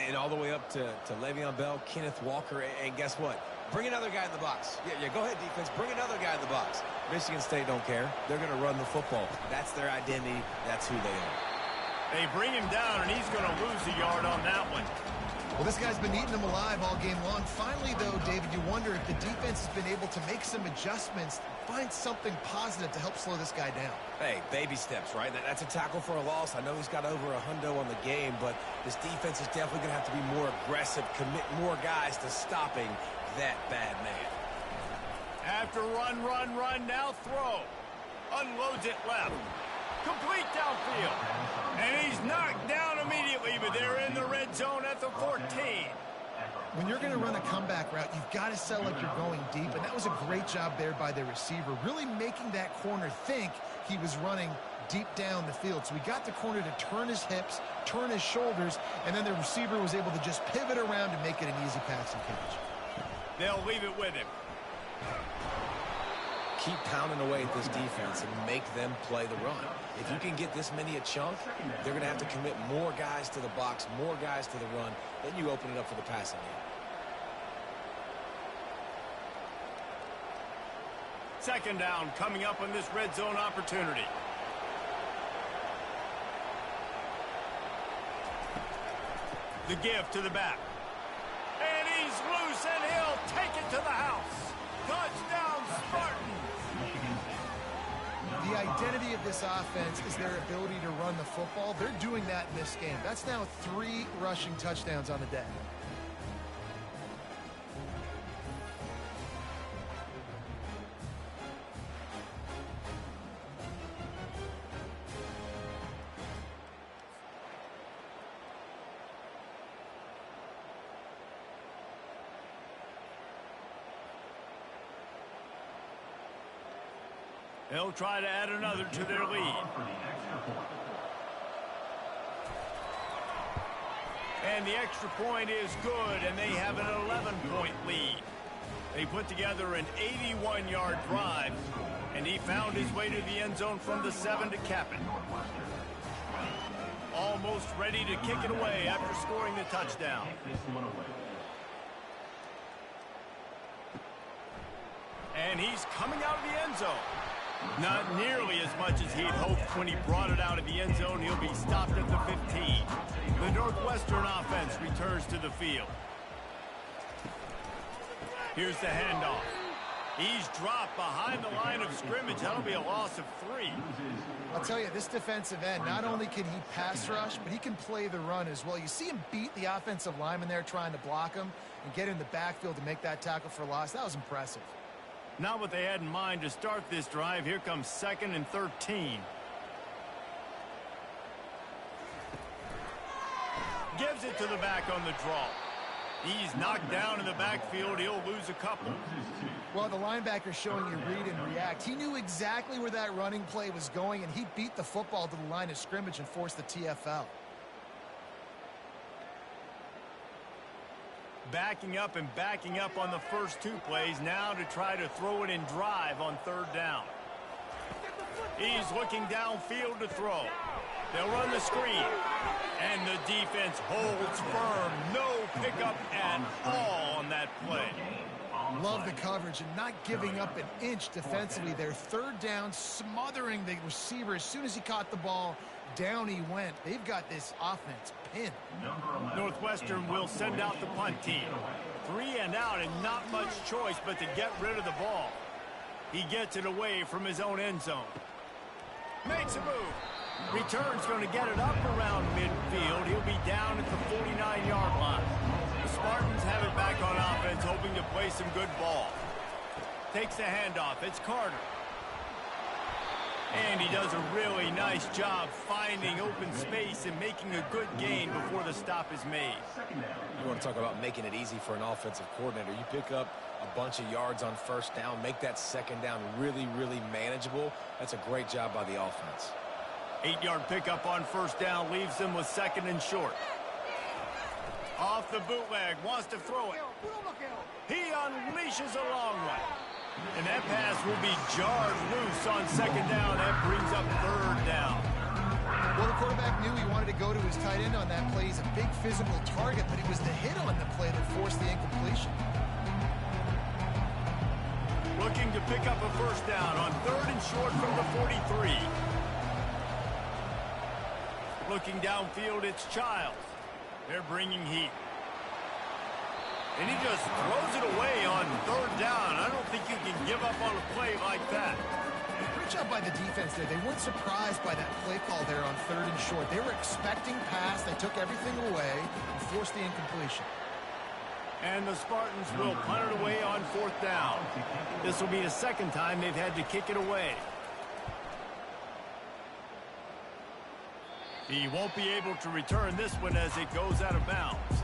[SPEAKER 2] And all the way up to Le'Veon Bell, Kenneth Walker, and guess what? Bring another guy in the box. Yeah, go ahead, defense. Bring another guy in the box. Michigan State don't care. They're going to run the football. That's their identity. That's who they are.
[SPEAKER 1] They bring him down, and he's going to lose a yard on that one.
[SPEAKER 3] Well, this guy's been eating them alive all game long. Finally, though, David, you wonder if the defense has been able to make some adjustments, find something positive to help slow this guy down.
[SPEAKER 2] Hey, baby steps, right? That's a tackle for a loss. I know he's got over $100 on the game, but this defense is definitely going to have to be more aggressive, commit more guys to stopping that bad man.
[SPEAKER 1] After run, now throw. Unloads it left. Complete downfield. And he's knocked down immediately, but they're in the red zone at the 14.
[SPEAKER 3] When you're going to run a comeback route, you've got to sell like you're going deep, and that was a great job there by the receiver, really making that corner think he was running deep down the field. So he got the corner to turn his hips, turn his shoulders, and then the receiver was able to just pivot around and make it an easy pass and catch.
[SPEAKER 1] They'll leave it with him.
[SPEAKER 2] Keep pounding away at this defense and make them play the run. If you can get this many a chunk, they're going to have to commit more guys to the box, more guys to the run. Then you open it up for the passing game.
[SPEAKER 1] 2nd down coming up on this red zone opportunity. The give to the back. And he's loose, and he'll take it to the house. Touchdown, Spartans.
[SPEAKER 3] The identity of this offense is their ability to run the football. They're doing that in this game. That's now 3 rushing touchdowns on the day.
[SPEAKER 1] They'll try to add another to their lead. And the extra point is good, and they have an 11-point lead. They put together an 81-yard drive, and he found his way to the end zone from the 7 to cap it. Almost ready to kick it away after scoring the touchdown. And he's coming out of the end zone. Not nearly as much as he'd hoped when he brought it out of the end zone. He'll be stopped at the 15. The Northwestern offense returns to the field. Here's the handoff. He's dropped behind the line of scrimmage. That'll be a loss of 3.
[SPEAKER 3] I'll tell you, this defensive end, not only can he pass rush, but he can play the run as well. You see him beat the offensive lineman there trying to block him and get in the backfield to make that tackle for loss. That was impressive.
[SPEAKER 1] Not what they had in mind to start this drive. Here comes 2nd and 13. Gives it to the back on the draw. He's knocked down in the backfield. He'll lose a couple.
[SPEAKER 3] Well, the linebacker's showing you read and react. He knew exactly where that running play was going, and he beat the football to the line of scrimmage and forced the TFL.
[SPEAKER 1] Backing up and backing up on the first 2 plays now to try to throw it in drive on 3rd down. He's looking downfield to throw. They'll run the screen. And the defense holds firm. No pickup at all on that play.
[SPEAKER 3] Love the coverage and not giving up an inch defensively. Their 3rd down, smothering the receiver. As soon as he caught the ball, down he went. They've got this offense pinned.
[SPEAKER 1] Northwestern will send out the punt team. 3 and out and not much choice but to get rid of the ball. He gets it away from his own end zone. Makes a move. Return's going to get it up around midfield. He'll be down at the 49-yard line. The Spartans have it back on offense, hoping to play some good ball. Takes the handoff. It's Carter. And he does a really nice job finding open space and making a good gain before the stop is made.
[SPEAKER 2] You want to talk about making it easy for an offensive coordinator. You pick up a bunch of yards on 1st down, make that 2nd down really, really manageable. That's a great job by the offense.
[SPEAKER 1] 8-yard pickup on 1st down leaves them with 2nd and short. Off the bootleg, wants to throw it. He unleashes a long one. And that pass will be jarred loose on 2nd down. That brings up 3rd down.
[SPEAKER 3] Well, the quarterback knew he wanted to go to his tight end on that play. He's a big physical target, but it was the hit on the play that forced the incompletion.
[SPEAKER 1] Looking to pick up a 1st down on 3rd and short from the 43. Looking downfield, it's Childs. They're bringing heat. And he just throws it away on 3rd down. I don't think you can give up on a play like that.
[SPEAKER 3] Great job by the defense there. They weren't surprised by that play call there on 3rd and short. They were expecting pass. They took everything away and forced the incompletion.
[SPEAKER 1] And the Spartans will punt it away on 4th down. This will be the 2nd time they've had to kick it away. He won't be able to return this one as it goes out of bounds.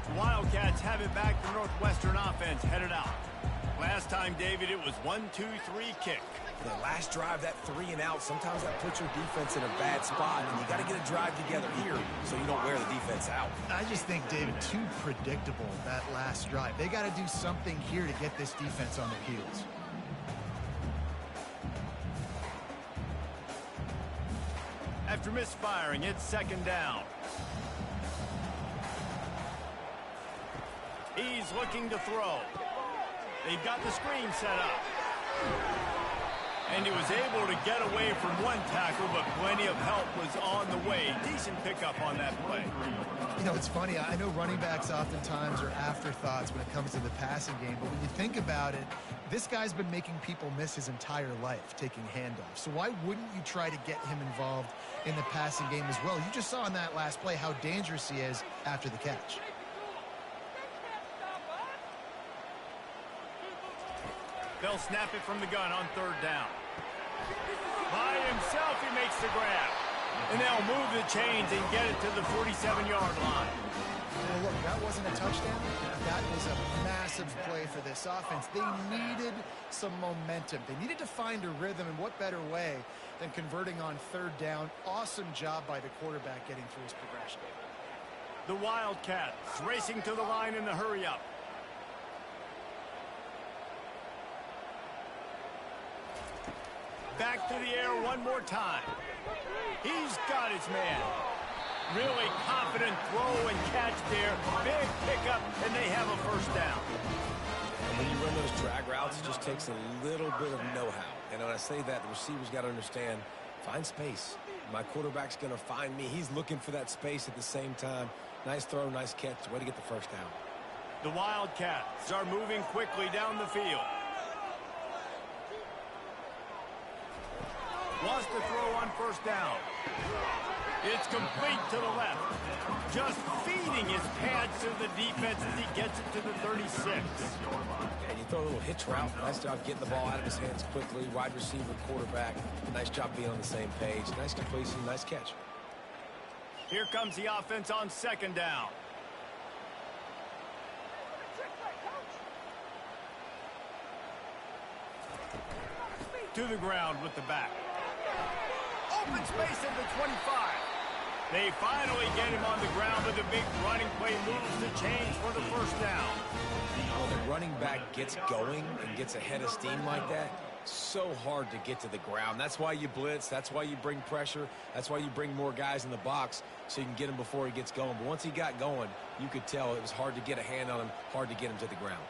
[SPEAKER 1] The Wildcats have it back. The Northwestern offense headed out. Last time, David, it was 1-2-3 kick.
[SPEAKER 2] The last drive, that 3 and out, sometimes that puts your defense in a bad spot, and you got to get a drive together here so you don't wear the defense out.
[SPEAKER 3] I just think, David, too predictable, that last drive. They got to do something here to get this defense on their heels.
[SPEAKER 1] After misfiring, it's 2nd down. He's looking to throw. They've got the screen set up. And he was able to get away from one tackle, but plenty of help was on the way. Decent pickup on that play.
[SPEAKER 3] You know, it's funny. I know running backs oftentimes are afterthoughts when it comes to the passing game, but when you think about it, this guy's been making people miss his entire life taking handoffs. So why wouldn't you try to get him involved in the passing game as well? You just saw in that last play how dangerous he is after the catch.
[SPEAKER 1] They'll snap it from the gun on 3rd down. By himself, he makes the grab. And they'll move the chains and get it to the 47-yard line.
[SPEAKER 3] Well, look, that wasn't a touchdown. That was a massive play for this offense. They needed some momentum. They needed to find a rhythm, and what better way than converting on 3rd down. Awesome job by the quarterback getting through his progression.
[SPEAKER 1] The Wildcats racing to the line in the hurry-up. back to the air one more time. He's got his man. Really confident throw and catch there. Big pickup, and they have a first down.
[SPEAKER 2] And when you run those drag routes, it just takes a little bit of know-how. And when I say that, the receiver's got to understand, find space. My quarterback's going to find me. He's looking for that space at the same time. Nice throw, nice catch. Way to get the first down.
[SPEAKER 1] The Wildcats are moving quickly down the field. Wants to throw on first down. It's complete to the left. Just feeding his pads to the defense as he gets it to the 36.
[SPEAKER 2] And you throw a little hitch route. Nice job getting the ball out of his hands quickly. Wide receiver, quarterback. Nice job being on the same page. Nice completion, nice catch.
[SPEAKER 1] Here comes the offense on second down. To the ground with the back. Open space at the 25. They finally get him on the ground, but the big running play moves the chains for the first down.
[SPEAKER 2] When the running back gets going and gets ahead of steam like that, so hard to get to the ground. That's why you blitz. That's why you bring pressure. That's why you bring more guys in the box so you can get him before he gets going. But once he got going, you could tell it was hard to get a hand on him, hard to get him to the ground.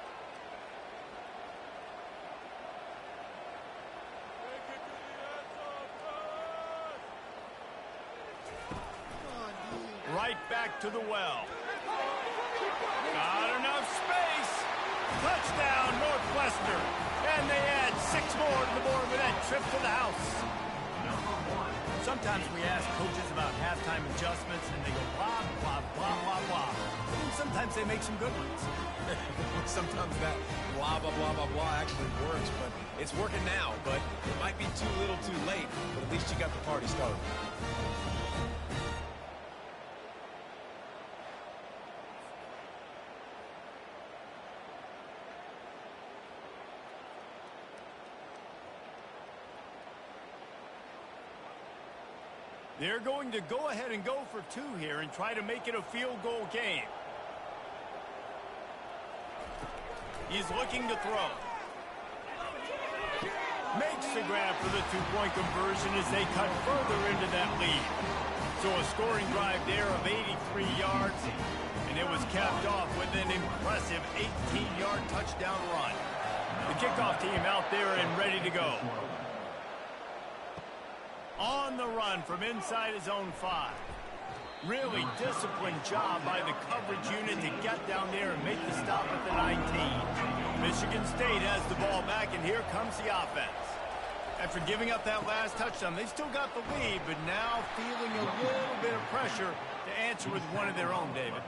[SPEAKER 1] Right back to the well. Not enough space. Touchdown, Northwestern. And they add 6 more to the board with that trip to the house. Sometimes we ask coaches about halftime adjustments, and they go blah, blah, blah, blah, blah. And sometimes they make some good ones.
[SPEAKER 2] Sometimes that blah, blah, blah, blah, blah actually works, but it's working now. But it might be too little too late, but at least you got the party started.
[SPEAKER 1] They're going to go ahead and go for 2 here and try to make it a field goal game. He's looking to throw. Makes the grab for the 2-point conversion as they cut further into that lead. So a scoring drive there of 83 yards, and it was capped off with an impressive 18-yard touchdown run. The kickoff team out there and ready to go. On the run from inside his own 5. Really disciplined job by the coverage unit to get down there and make the stop at the 19. Michigan State has the ball back, and here comes the offense. After giving up that last touchdown, they still got the lead, but now feeling a little bit of pressure to answer with one of their own, David.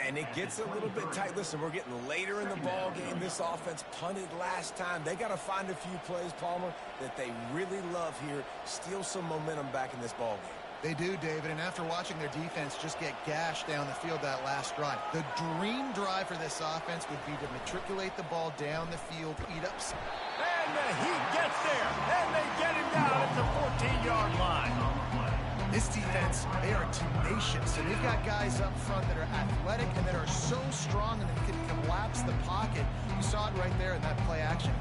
[SPEAKER 2] And it gets a little bit tight. Listen, we're getting later in the ball game. This offense punted last time. They got to find a few plays, Palmer, that they really love here. Steal some momentum back in this ball game.
[SPEAKER 3] They do, David, and after watching their defense just get gashed down the field that last drive, the dream drive for this offense would be to matriculate the ball down the field, eat up.
[SPEAKER 1] And the Heat gets there, and they get him down at the 14-yard line.
[SPEAKER 3] This defense, they are tenacious, and they've got guys up front that are athletic and that are so strong and that can collapse the pocket. You saw it right there in that play action.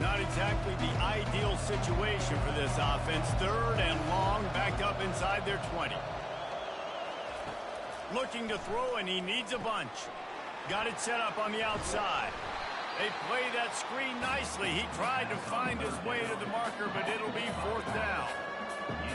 [SPEAKER 1] Not exactly the ideal situation for this offense. 3rd and long, backed up inside their 20. Looking to throw, and he needs a bunch. Got it set up on the outside. They play that screen nicely. He tried to find his way to the marker, but it'll be 4th down.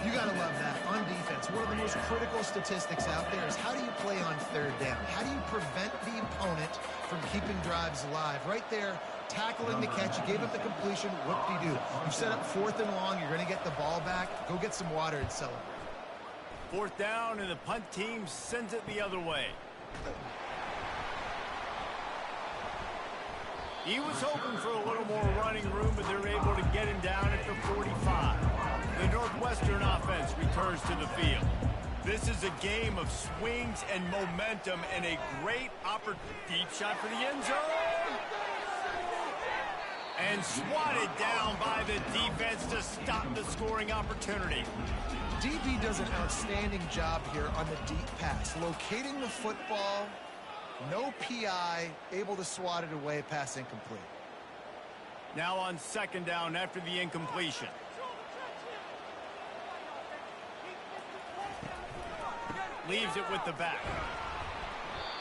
[SPEAKER 3] You got to love that. On defense, one of the most critical statistics out there is how do you play on 3rd down? How do you prevent the opponent from keeping drives alive? Right there, tackling the catch. You gave up the completion. Whoop-de-doo. You set up 4th and long. You're going to get the ball back. Go get some water and celebrate.
[SPEAKER 1] 4th down, and the punt team sends it the other way. He was hoping for a little more running room, but they're able to get him down at the 45. The Northwestern offense returns to the field. This is a game of swings and momentum, and a great deep shot for the end zone. And swatted down by the defense to stop the scoring opportunity.
[SPEAKER 3] DB does an outstanding job here on the deep pass. Locating the football, no PI, able to swat it away, pass incomplete.
[SPEAKER 1] Now on second down after the incompletion. Leaves it with the back.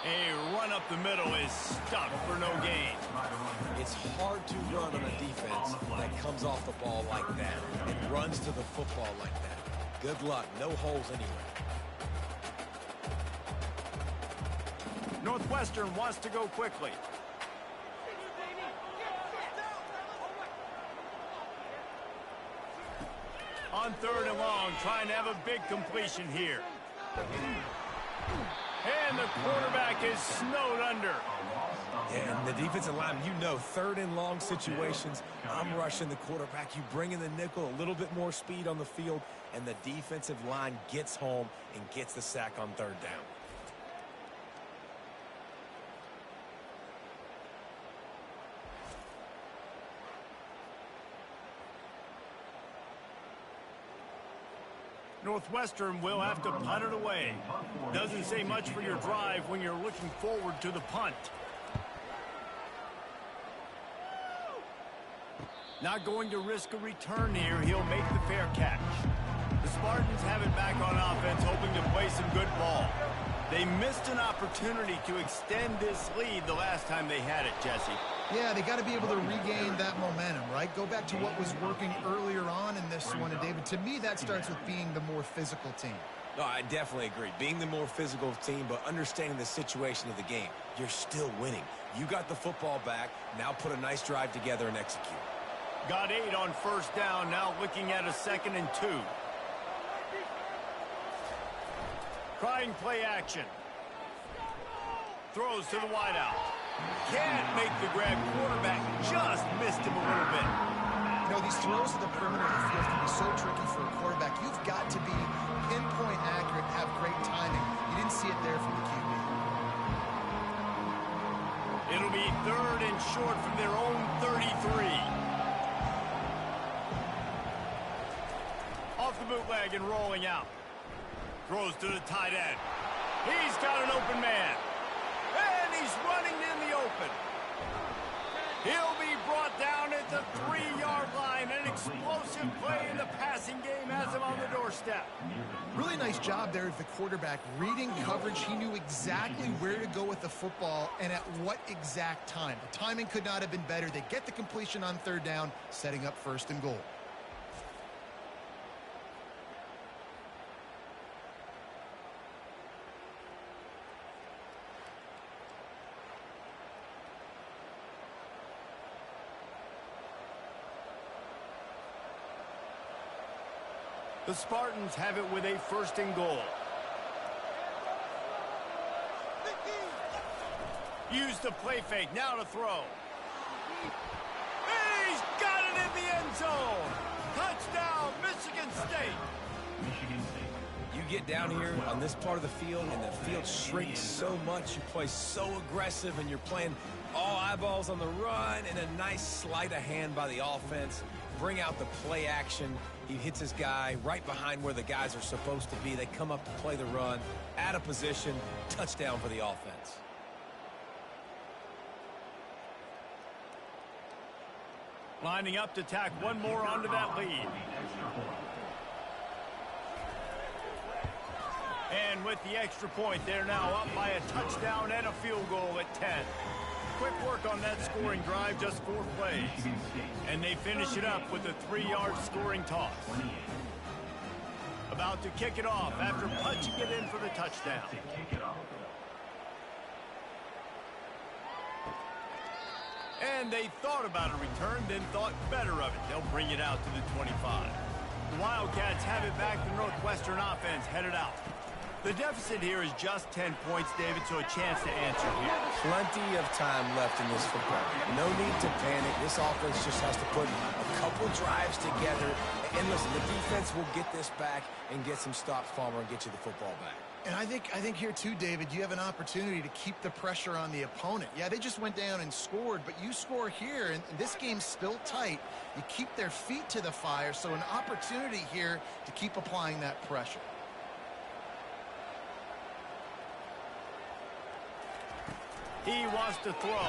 [SPEAKER 1] A run up the middle is stuck for no gain.
[SPEAKER 2] It's hard to run on a defense that comes off the ball like that and runs to the football like that. Good luck. No holes anywhere.
[SPEAKER 1] Northwestern wants to go quickly. On third and long, trying to have a big completion here. And the quarterback is snowed under.
[SPEAKER 2] Yeah, and the defensive line, you know, third and long situations, I'm rushing the quarterback. You bring in the nickel, a little bit more speed on the field, and the defensive line gets home and gets the sack on third down.
[SPEAKER 1] Northwestern will have to punt it away. Doesn't say much for your drive when you're looking forward to the punt. Not going to risk a return here. He'll make the fair catch. The Spartans have it back on offense, hoping to play some good ball. They missed an opportunity to extend this lead the last time they had it, Jesse.
[SPEAKER 3] Yeah, they got to be able to regain that momentum, right? Go back to what was working earlier on in this one. And, David, to me, that starts with being the more physical team.
[SPEAKER 2] No, I definitely agree. Being the more physical team, but understanding the situation of the game. You're still winning. You got the football back. Now put a nice drive together and execute.
[SPEAKER 1] Got 8 on first down. Now looking at a 2nd and 2. Trying play action. Throws to the wideout. Can't make the grab. Quarterback just missed him a little bit.
[SPEAKER 3] You know, these throws to the perimeter of the field can be so tricky for a quarterback. You've got to be pinpoint accurate and have great timing. You didn't see it there from the QB.
[SPEAKER 1] It'll be 3rd and short from their own 33. Off the bootleg and rolling out. Throws to the tight end. He's got an open man. And he's running in the open. He'll be brought down at the 3-yard line. An explosive play in the passing game has him on the doorstep.
[SPEAKER 3] Really nice job there of the quarterback. Reading coverage, he knew exactly where to go with the football and at what exact time. The timing could not have been better. They get the completion on third down, setting up 1st and goal.
[SPEAKER 1] The Spartans have it with a 1st and goal. Use the play fake. Now to throw. He's got it in the end zone. Touchdown, Michigan State.
[SPEAKER 4] Michigan State.
[SPEAKER 2] You get down here on this part of the field, and the field shrinks so much. You play so aggressive, and you're playing all eyeballs on the run, and a nice sleight of hand by the offense. Bring out the play action. He hits his guy right behind where the guys are supposed to be. They come up to play the run, out of position, touchdown for the offense.
[SPEAKER 1] Lining up to tack one more onto that lead. And with the extra point, they're now up by a touchdown and a field goal at 10. Quick work on that scoring drive, just 4 plays. And they finish it up with a 3-yard scoring toss. About to kick it off after punching it in for the touchdown. And they thought about a return, then thought better of it. They'll bring it out to the 25. The Wildcats have it back. The Northwestern offense headed out. The deficit here is just 10 points, David, so a chance to answer here.
[SPEAKER 2] Plenty of time left in this football. No need to panic. This offense just has to put a couple drives together. And listen, the defense will get this back and get some stops, Palmer, and get you the football back.
[SPEAKER 3] And I think here too, David, you have an opportunity to keep the pressure on the opponent. Yeah, they just went down and scored, but you score here, and this game's still tight. You keep their feet to the fire, so an opportunity here to keep applying that pressure.
[SPEAKER 1] He wants to throw.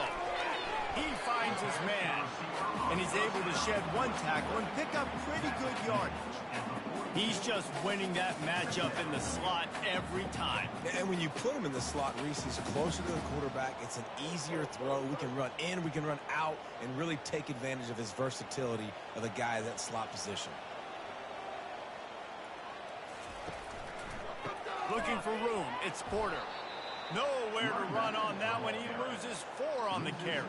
[SPEAKER 1] He finds his man, and he's able to shed one tackle and pick up pretty good yardage. He's just winning that matchup in the slot every time.
[SPEAKER 2] And when you put him in the slot, Reese, he's closer to the quarterback. It's an easier throw. We can run in, we can run out, and really take advantage of his versatility of the guy in that slot position.
[SPEAKER 1] Looking for room, it's Porter. Nowhere to run on that one. He loses 4 on the carry.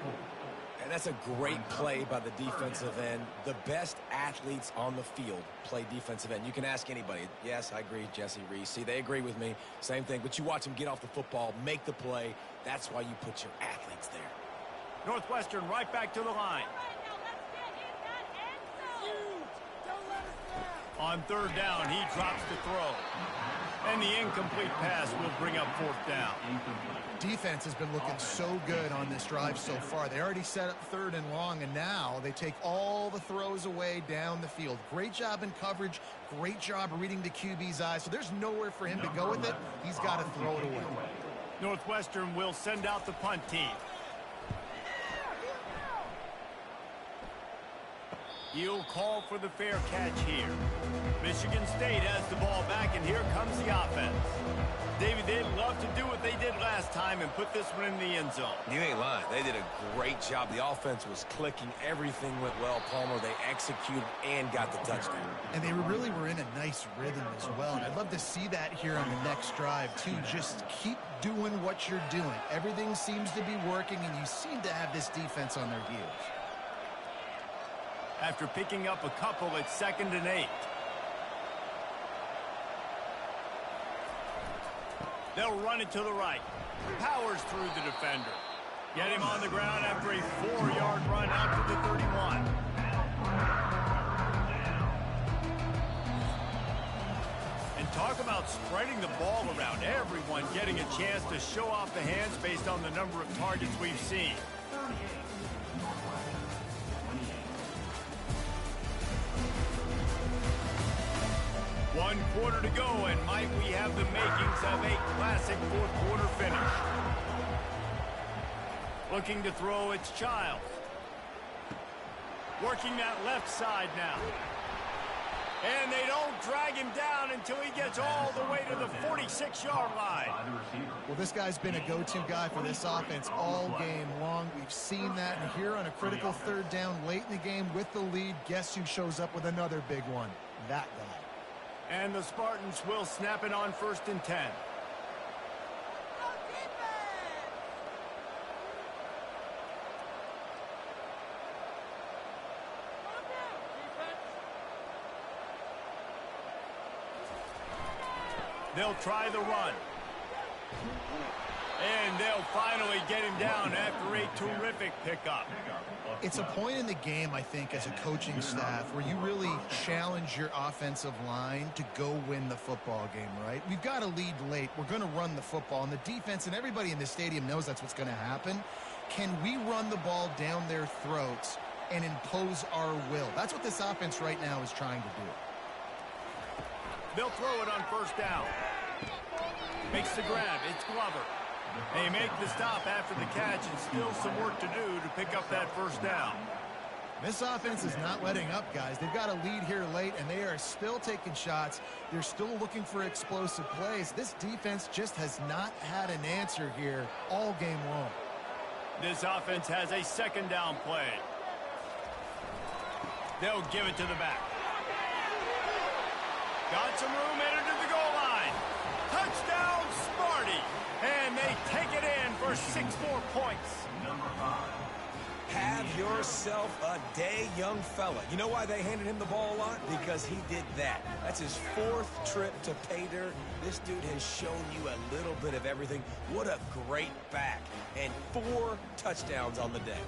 [SPEAKER 2] And that's a great play by the defensive end. The best athletes on the field play defensive end. You can ask anybody. Yes, I agree, Jesse, Reese. See, they agree with me. Same thing. But you watch them get off the football, make the play. That's why you put your athletes there.
[SPEAKER 1] Northwestern right back to the line. On 3rd down, he drops the throw. And the incomplete pass will bring up 4th down.
[SPEAKER 3] Defense has been looking so good on this drive so far. They already set up 3rd and long, and now they take all the throws away down the field. Great job in coverage. Great job reading the QB's eyes. So there's nowhere for him to go with it. He's got to throw it away.
[SPEAKER 1] Northwestern will send out the punt team. He'll call for the fair catch here. Michigan State has the ball back, and here comes the offense. David, they'd love to do what they did last time and put this one in the end zone.
[SPEAKER 2] You ain't lying. They did a great job. The offense was clicking. Everything went well, Palmer. They executed and got the touchdown.
[SPEAKER 3] And they really were in a nice rhythm as well. And I'd love to see that here on the next drive, too. Just keep doing what you're doing. Everything seems to be working, and you seem to have this defense on their heels.
[SPEAKER 1] After picking up a couple, it's 2nd and 8. They'll run it to the right. Powers through the defender. Get him on the ground after a 4-yard run out to the 31. And talk about spreading the ball around. Everyone getting a chance to show off the hands based on the number of targets we've seen. One quarter to go, and might we have the makings of a classic 4th quarter finish. Looking to throw, it's Childs. Working that left side now. And they don't drag him down until he gets all the way to the 46-yard line.
[SPEAKER 3] Well, this guy's been a go-to guy for this offense all game long. We've seen that, and here on a critical 3rd down late in the game with the lead, guess who shows up with another big one? That guy.
[SPEAKER 1] And the Spartans will snap it on 1st and 10. They'll try the run. And they'll finally get him down after a terrific pickup.
[SPEAKER 3] It's a point in the game, I think, as a coaching staff where you really challenge your offensive line to go win the football game, right? We've got to lead late. We're going to run the football. And the defense and everybody in the stadium knows that's what's going to happen. Can we run the ball down their throats and impose our will? That's what this offense right now is trying to do.
[SPEAKER 1] They'll throw it on 1st down. Makes the grab. It's Glover. They make the stop after the catch, and still some work to do to pick up that 1st down.
[SPEAKER 3] This offense is not letting up, guys. They've got a lead here late, and they are still taking shots. They're still looking for explosive plays. This defense just has not had an answer here all game long.
[SPEAKER 1] This offense has a 2nd down play. They'll give it to the back. Got some room, entered to the goal line. Touchdown, Sparty. And they take it in for 6 more points.
[SPEAKER 2] Have yourself a day, young fella. You know why they handed him the ball a lot? Because he did that. That's his 4th trip to pay dirt. This dude has shown you a little bit of everything. What a great back. And 4 touchdowns on the day.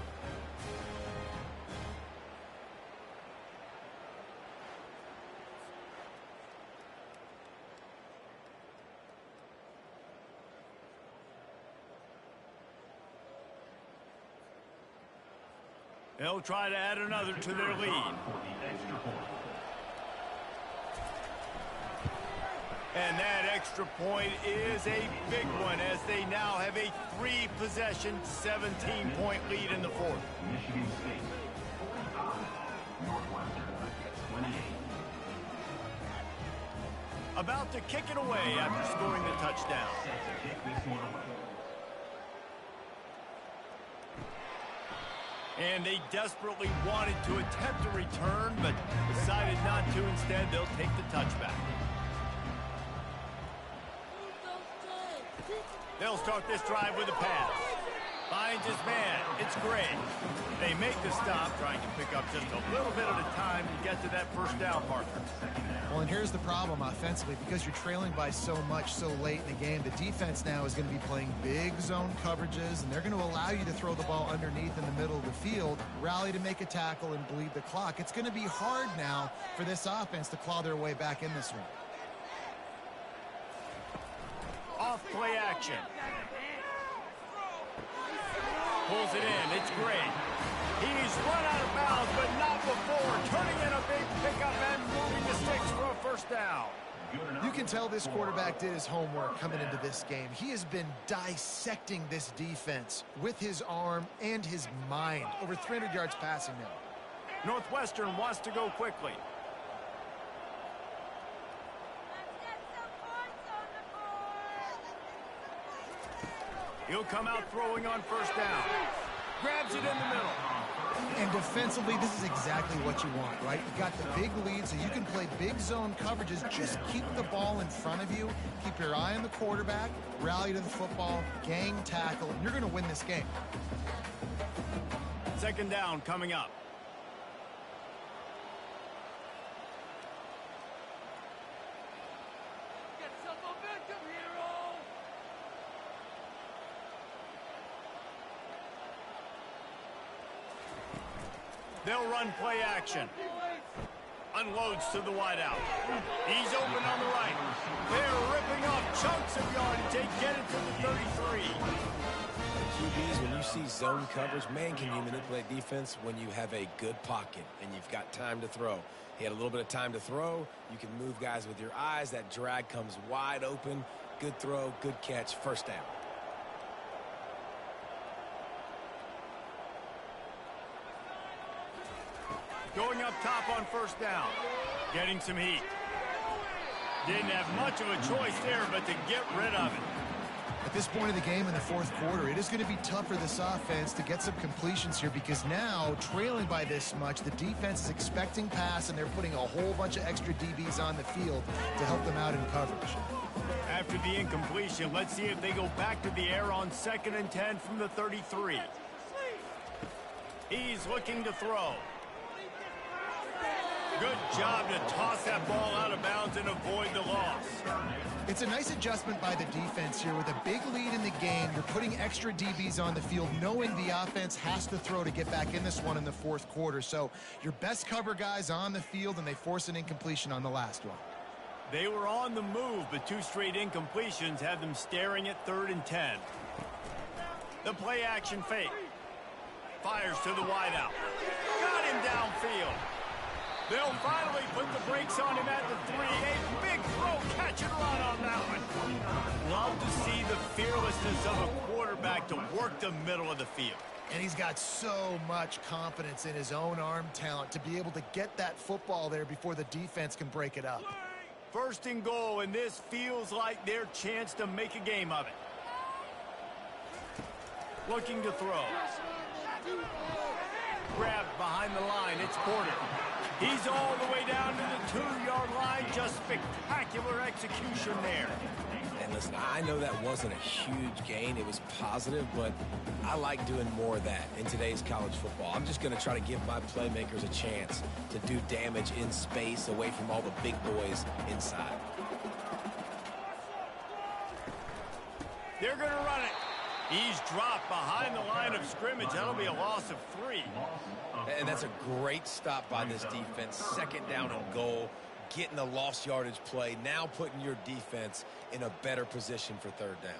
[SPEAKER 1] They'll try to add another to their lead. And that extra point is a big one as they now have a 3-possession, 17-point lead in the fourth.
[SPEAKER 4] Michigan State 45, Northwestern 28.
[SPEAKER 1] About to kick it away after scoring the touchdown.
[SPEAKER 4] Set to kick this one away.
[SPEAKER 1] And they desperately wanted to attempt a return, but decided not to. Instead, they'll take the touchback. They'll start this drive with a pass. Finds his man. It's great. They make the stop, trying to pick up just a little bit at a time to get to that first down marker.
[SPEAKER 3] Well, and here's the problem offensively. Because you're trailing by so much so late in the game, the defense now is going to be playing big zone coverages, and they're going to allow you to throw the ball underneath in the middle of the field, rally to make a tackle, and bleed the clock. It's going to be hard now for this offense to claw their way back in this one.
[SPEAKER 1] Off play action. Pulls it in. It's great. He's run out of bounds, but not before. Turning in a big pickup and moving the sticks for a first down.
[SPEAKER 3] You can tell this quarterback did his homework coming into this game. He has been dissecting this defense with his arm and his mind. Over 300 yards passing now.
[SPEAKER 1] Northwestern wants to go quickly. He'll come out throwing on first down. Grabs it in the middle.
[SPEAKER 3] And defensively, this is exactly what you want, right? You got the big lead, so you can play big zone coverages. Just keep the ball in front of you. Keep your eye on the quarterback. Rally to the football. Gang tackle. And you're going to win this game.
[SPEAKER 1] Second down coming up.
[SPEAKER 5] Get some momentum, hero!
[SPEAKER 1] They'll run play action. Unloads to the wideout. He's open on the right. They're ripping off chunks of yardage. They get it to the 33.
[SPEAKER 2] QBs, when you see zone coverage, man, can you manipulate defense when you have a good pocket and you've got time to throw. He had a little bit of time to throw. You can move guys with your eyes. That drag comes wide open. Good throw, good catch, first down.
[SPEAKER 1] Going up top on first down. Getting some heat. Didn't have much of a choice there, but to get rid of it.
[SPEAKER 3] At this point of the game in the fourth quarter, it is going to be tough for this offense to get some completions here because now, trailing by this much, the defense is expecting pass, and they're putting a whole bunch of extra DBs on the field to help them out in coverage.
[SPEAKER 1] After the incompletion, let's see if they go back to the air on 2nd and 10 from the 33. He's looking to throw. Good job to toss that ball out of bounds and avoid the loss.
[SPEAKER 3] It's a nice adjustment by the defense here. With a big lead in the game, you're putting extra DBs on the field, knowing the offense has to throw to get back in this one in the fourth quarter. So your best cover guys on the field, and they force an incompletion on the last one.
[SPEAKER 1] They were on the move, but 2 straight incompletions have them staring at 3rd and 10. The play action fake. Fires to the wideout. Got him downfield. They'll finally put the brakes on him at the 3. A big throw, catch and run on that one. Love to see the fearlessness of a quarterback to work the middle of the field.
[SPEAKER 3] And he's got so much confidence in his own arm talent to be able to get that football there before the defense can break it up.
[SPEAKER 1] 1st and goal, and this feels like their chance to make a game of it. Looking to throw. Grabbed behind the line, it's Porter. He's all the way down to the 2-yard line. Just spectacular execution there.
[SPEAKER 2] And listen, I know that wasn't a huge gain. It was positive, but I like doing more of that in today's college football. I'm just going to try to give my playmakers a chance to do damage in space away from all the big boys inside.
[SPEAKER 1] They're going to run it. He's dropped behind the line of scrimmage. That'll be a loss of 3.
[SPEAKER 2] And that's a great stop by this defense. 2nd down and goal, getting the lost yardage play, now putting your defense in a better position for 3rd down.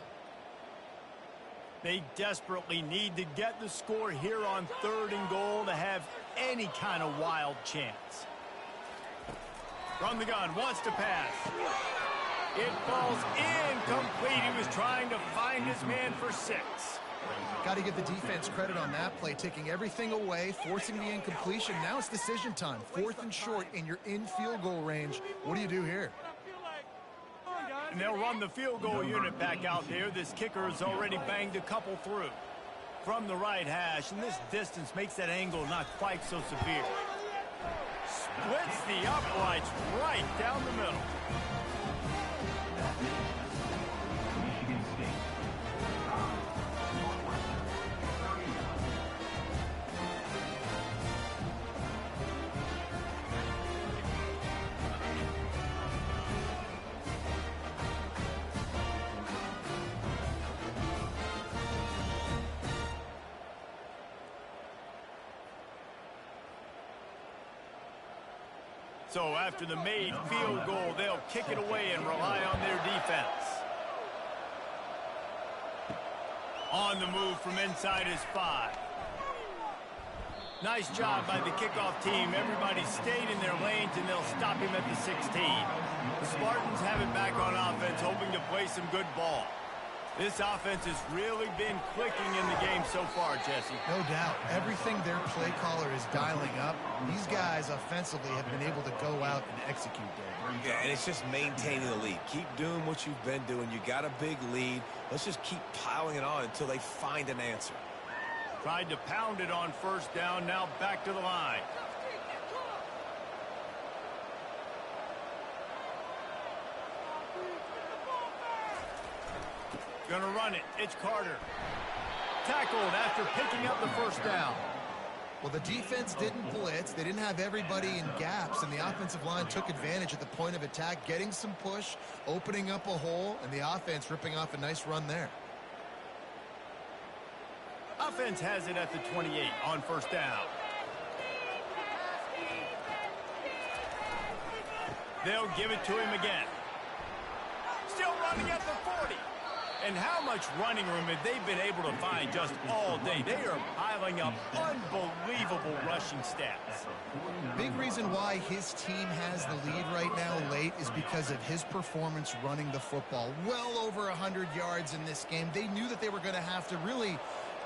[SPEAKER 1] They desperately need to get the score here on 3rd and goal to have any kind of wild chance. From the gun, wants to pass. It falls incomplete. He was trying to find his man for 6.
[SPEAKER 3] Got to give the defense credit on that play, taking everything away, forcing the incompletion. Now it's decision time. 4th and short, and you're in field goal range. What do you do here?
[SPEAKER 1] And they'll run the field goal unit back out there. This kicker has already banged a couple through. From the right hash, and this distance makes that angle not quite so severe. Splits the uprights right down the middle.
[SPEAKER 4] Michigan State.
[SPEAKER 1] So after the made field goal, they'll kick it away and rely on their defense. On the move from inside his 5. Nice job by the kickoff team. Everybody stayed in their lanes, and they'll stop him at the 16. The Spartans have it back on offense, hoping to play some good ball. This offense has really been clicking in the game so far, Jesse.
[SPEAKER 3] No doubt. Everything their play caller is dialing up, these guys offensively have been able to go out and execute there.
[SPEAKER 2] Yeah, and it's just maintaining the lead. Keep doing what you've been doing. You got a big lead. Let's just keep piling it on until they find an answer.
[SPEAKER 1] Tried to pound it on 1st down, now back to the line. Gonna run it. It's Carter. Tackled after picking up the 1st down.
[SPEAKER 3] Well, the defense didn't blitz. They didn't have everybody in gaps, and the offensive line took advantage at the point of attack, getting some push, opening up a hole, and the offense ripping off a nice run there.
[SPEAKER 1] Offense has it at the 28 on 1st down. They'll give it to him again. Still running at the 40. And how much running room have they been able to find just all day? They are piling up unbelievable rushing stats.
[SPEAKER 3] Big reason why his team has the lead right now late is because of his performance running the football. Well over 100 yards in this game. They knew that they were going to have to really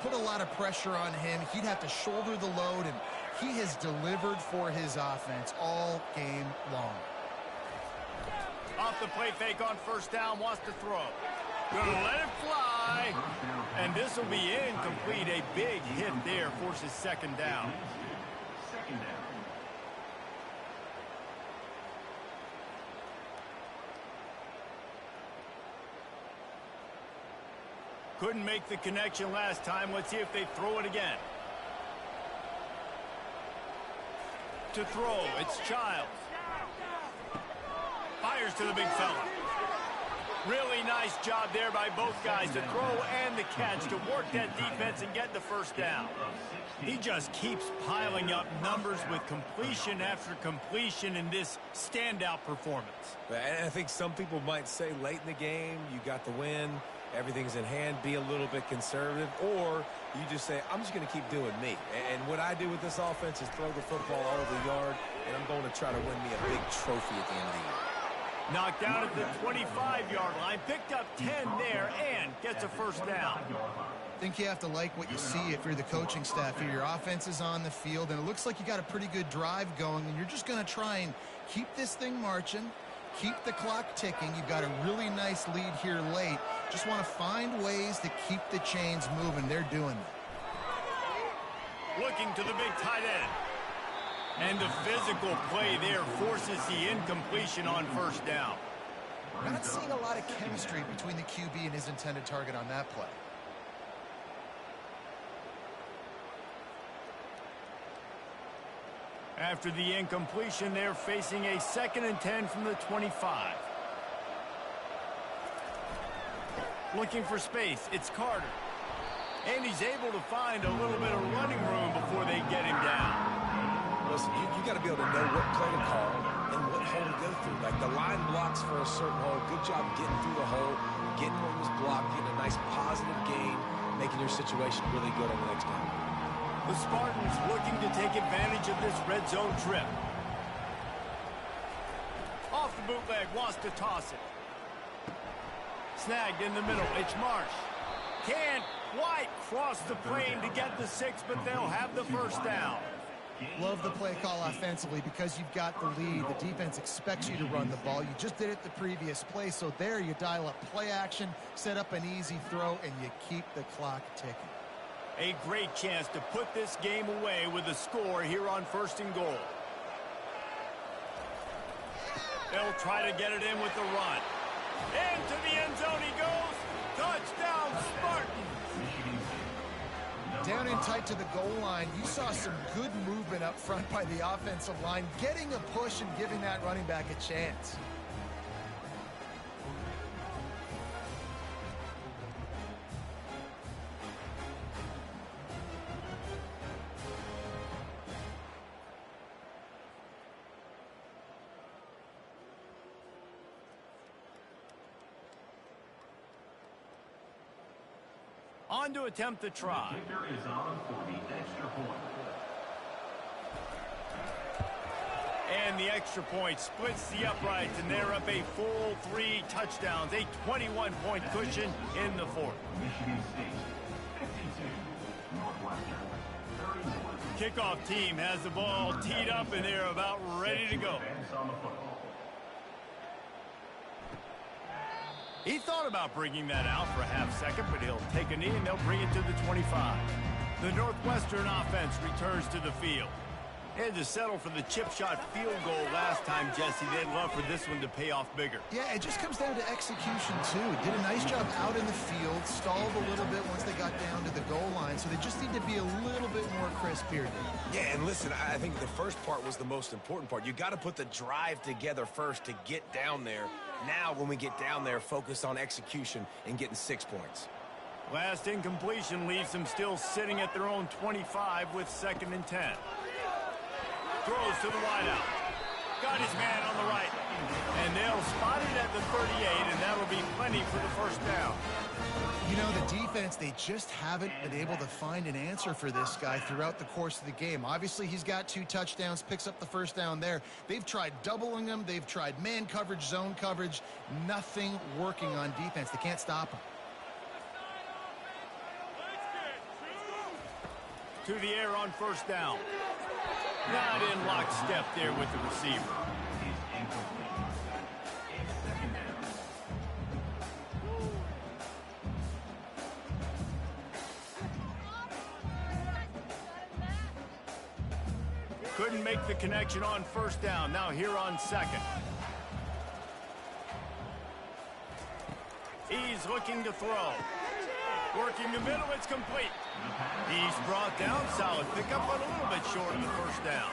[SPEAKER 3] put a lot of pressure on him. He'd have to shoulder the load, and he has delivered for his offense all game long.
[SPEAKER 1] Off the play fake on 1st down, wants to throw. Gonna let it fly, and this will be incomplete. A big hit there forces 2nd down. Couldn't make the connection last time. Let's see if they throw it again. To throw, it's Childs. Fires to the big fella. Really nice job there by both guys to throw and the catch to work that defense and get the 1st down. He just keeps piling up numbers with completion after completion in this standout performance.
[SPEAKER 2] And I think some people might say late in the game, you got the win, everything's in hand, be a little bit conservative, or you just say, I'm just going to keep doing me. And what I do with this offense is throw the football all over the yard, and I'm going to try to win me a big trophy at the end of the year.
[SPEAKER 1] Knocked down at the 25-yard line, picked up 10 there, and gets a 1st down.
[SPEAKER 3] I think you have to like what you see if you're the coaching staff here. Your offense is on the field, and it looks like you got a pretty good drive going, and you're just going to try and keep this thing marching, keep the clock ticking. You've got a really nice lead here late. Just want to find ways to keep the chains moving. They're doing it.
[SPEAKER 1] Looking to the big tight end. And the physical play there forces the incompletion on 1st down.
[SPEAKER 3] Not seeing a lot of chemistry between the QB and his intended target on that play.
[SPEAKER 1] After the incompletion, they're facing a 2nd and 10 from the 25. Looking for space, it's Carter. And he's able to find a little bit of running room before they get him down.
[SPEAKER 2] Listen, you got to be able to know what play to call and what hole to go through. Like the line blocks for a certain hole. Good job getting through the hole, getting what was blocked, getting a nice positive gain. making your situation really good on the next down.
[SPEAKER 1] The Spartans looking to take advantage of this red zone trip. Off the bootleg, wants to toss it. Snagged in the middle, it's Marsh. Can't quite cross the plane to get the 6, but they'll have the first down.
[SPEAKER 3] Love the play call offensively because you've got the lead. The defense expects you to run the ball. You just did it the previous play, so there you dial up play action, set up an easy throw, and you keep the clock ticking.
[SPEAKER 1] A great chance to put this game away with a score here on 1st and goal. They'll try to get it in with the run. Into the end zone he goes. Touchdown, Spartans.
[SPEAKER 3] Down in tight to the goal line, you saw some good movement up front by the offensive line, getting a push and giving that running back a chance.
[SPEAKER 1] On to attempt the try.
[SPEAKER 4] The kicker is on for the extra point.
[SPEAKER 1] And the extra point splits the uprights, and they're up a full 3 touchdowns, a 21-point cushion in the 4th.
[SPEAKER 4] Michigan State, 52. Northwestern, 31.
[SPEAKER 1] Kickoff team has the ball teed up, and they're about ready to go.
[SPEAKER 4] Defense on the football.
[SPEAKER 1] He thought about bringing that out for a half second, but he'll take a knee and they'll bring it to the 25. The Northwestern offense returns to the field. Had to settle for the chip shot field goal last time, Jesse. They'd love for this one to pay off bigger.
[SPEAKER 3] Yeah, it just comes down to execution, too. Did a nice job out in the field, stalled a little bit once they got down to the goal line, so they just need to be a little bit more crisp here.
[SPEAKER 2] Yeah, and listen, I think the first part was the most important part. You got to put the drive together first to get down there. Now, when we get down there, focus on execution and getting 6 points.
[SPEAKER 1] Last incompletion leaves them still sitting at their own 25 with 2nd and 10. Throws to the wideout. Got his man on the right. And they'll spot it at the 38, and that'll be plenty for the first down.
[SPEAKER 3] You know, the defense, they just haven't been able to find an answer for this guy throughout the course of the game. Obviously, he's got 2 touchdowns, picks up the first down there. They've tried doubling him. They've tried man coverage, zone coverage. Nothing working on defense. They can't stop him.
[SPEAKER 1] To the air on first down. Not in lockstep there with the receiver.
[SPEAKER 4] Is incomplete. It's 2nd down.
[SPEAKER 1] Couldn't make the connection on first down. Now here on 2nd. He's looking to throw. Working the middle, it's complete. He's brought down, solid pickup, but a little bit short of the first down.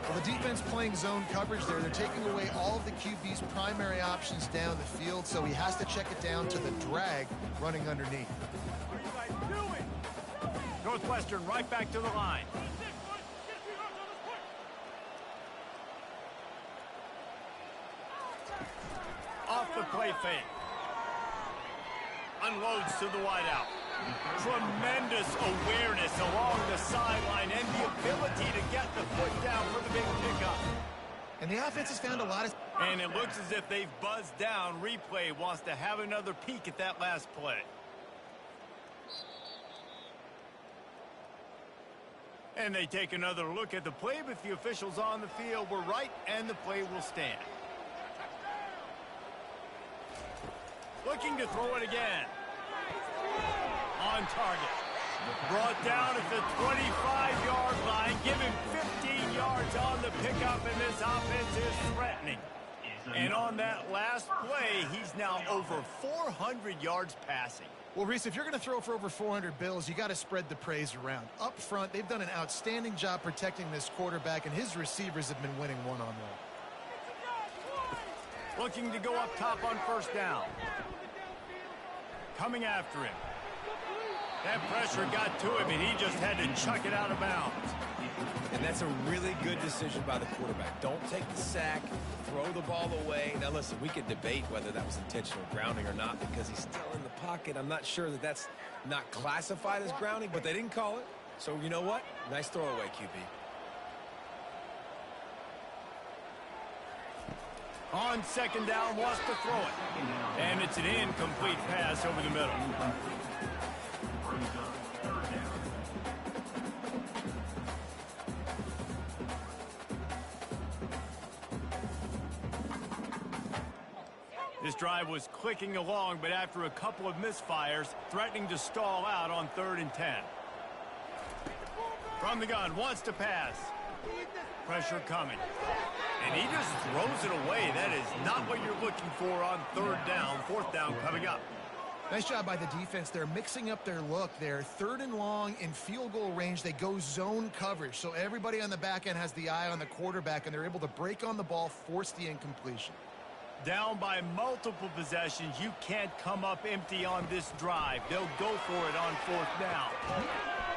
[SPEAKER 3] Well, the defense playing zone coverage there. They're taking away all of the QB's primary options down the field, so he has to check it down to the drag running underneath.
[SPEAKER 1] Northwestern right back to the line. Off the play fake. Unloads to the wideout. Tremendous awareness along the sideline and the ability to get the foot down for the big pickup.
[SPEAKER 3] And the offense has found a lot of...
[SPEAKER 1] And it looks as if they've buzzed down. Replay wants to have another peek at that last play. And they take another look at the play, but the officials on the field were right, and the play will stand. Looking to throw it again. On target. Brought down at the 25-yard line. Give him 15 yards on the pickup, and this offense is threatening. And on that last play, he's now over 400 yards passing.
[SPEAKER 3] Well, Reese, if you're going to throw for over 400 bills, you got to spread the praise around. Up front, they've done an outstanding job protecting this quarterback, and his receivers have been winning one-on-one.
[SPEAKER 1] Looking to go up top on first down. Coming after him. That pressure got to him, and he just had to chuck it out of bounds.
[SPEAKER 2] And that's a really good decision by the quarterback. Don't take the sack, throw the ball away. Now, listen, we could debate whether that was intentional grounding or not because he's still in the pocket. I'm not sure that that's not classified as grounding, but they didn't call it. So, you know what? Nice throwaway, QB.
[SPEAKER 1] On second down, wants to throw it. And it's an incomplete pass over the middle. This drive was clicking along, but after a couple of misfires, threatening to stall out on 3rd and 10. From the gun, wants to pass. Pressure coming. And he just throws it away. That is not what you're looking for on 3rd down. 4th down coming up.
[SPEAKER 3] Nice job by the defense. They're mixing up their look. They're 3rd and long in field goal range. They go zone coverage. So everybody on the back end has the eye on the quarterback, and they're able to break on the ball, force the incompletion.
[SPEAKER 1] Down by multiple possessions. You can't come up empty on this drive. They'll go for it on 4th down.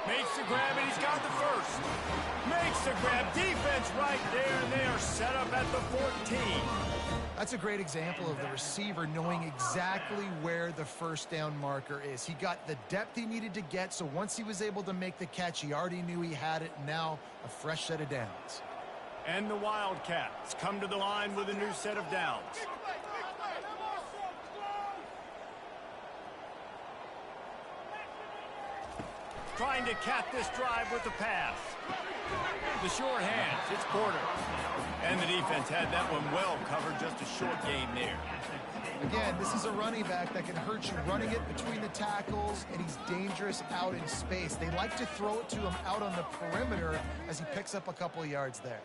[SPEAKER 1] Makes the grab, and he's got the first. Makes the grab. Defense right there, and they are set up at the 14.
[SPEAKER 3] That's a great example of the receiver knowing exactly where the 1st down marker is. He got the depth he needed to get, so once he was able to make the catch, he already knew he had it. Now a fresh set of downs.
[SPEAKER 1] And the Wildcats come to the line with a new set of downs. Trying to cap this drive with the pass. The short hands, it's Porter. And the defense had that one well covered, just a short gain there.
[SPEAKER 3] Again, this is a running back that can hurt you running it between the tackles, and he's dangerous out in space. They like to throw it to him out on the perimeter as he picks up a couple of yards there.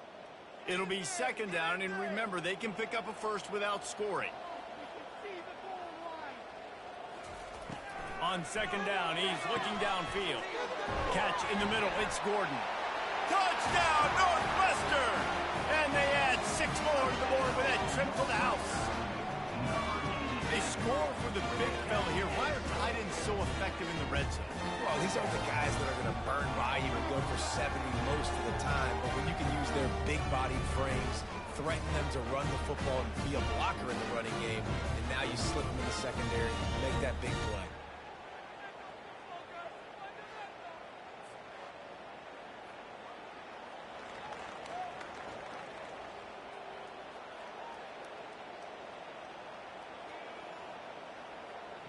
[SPEAKER 1] It'll be 2nd down, and remember, they can pick up a first without scoring. On 2nd down, he's looking downfield. Catch in the middle, it's Gordon. Touchdown, Northwestern! And they add 6 more to the board with that trip to the house. They score for the big fella here. Why are tight ends so effective in the red zone?
[SPEAKER 2] Well, these aren't the guys that are going to burn by you and go for 70 most of the time, but when you can use their big-bodied frames, threaten them to run the football and be a blocker in the running game, and now you slip them in the secondary, make that big play.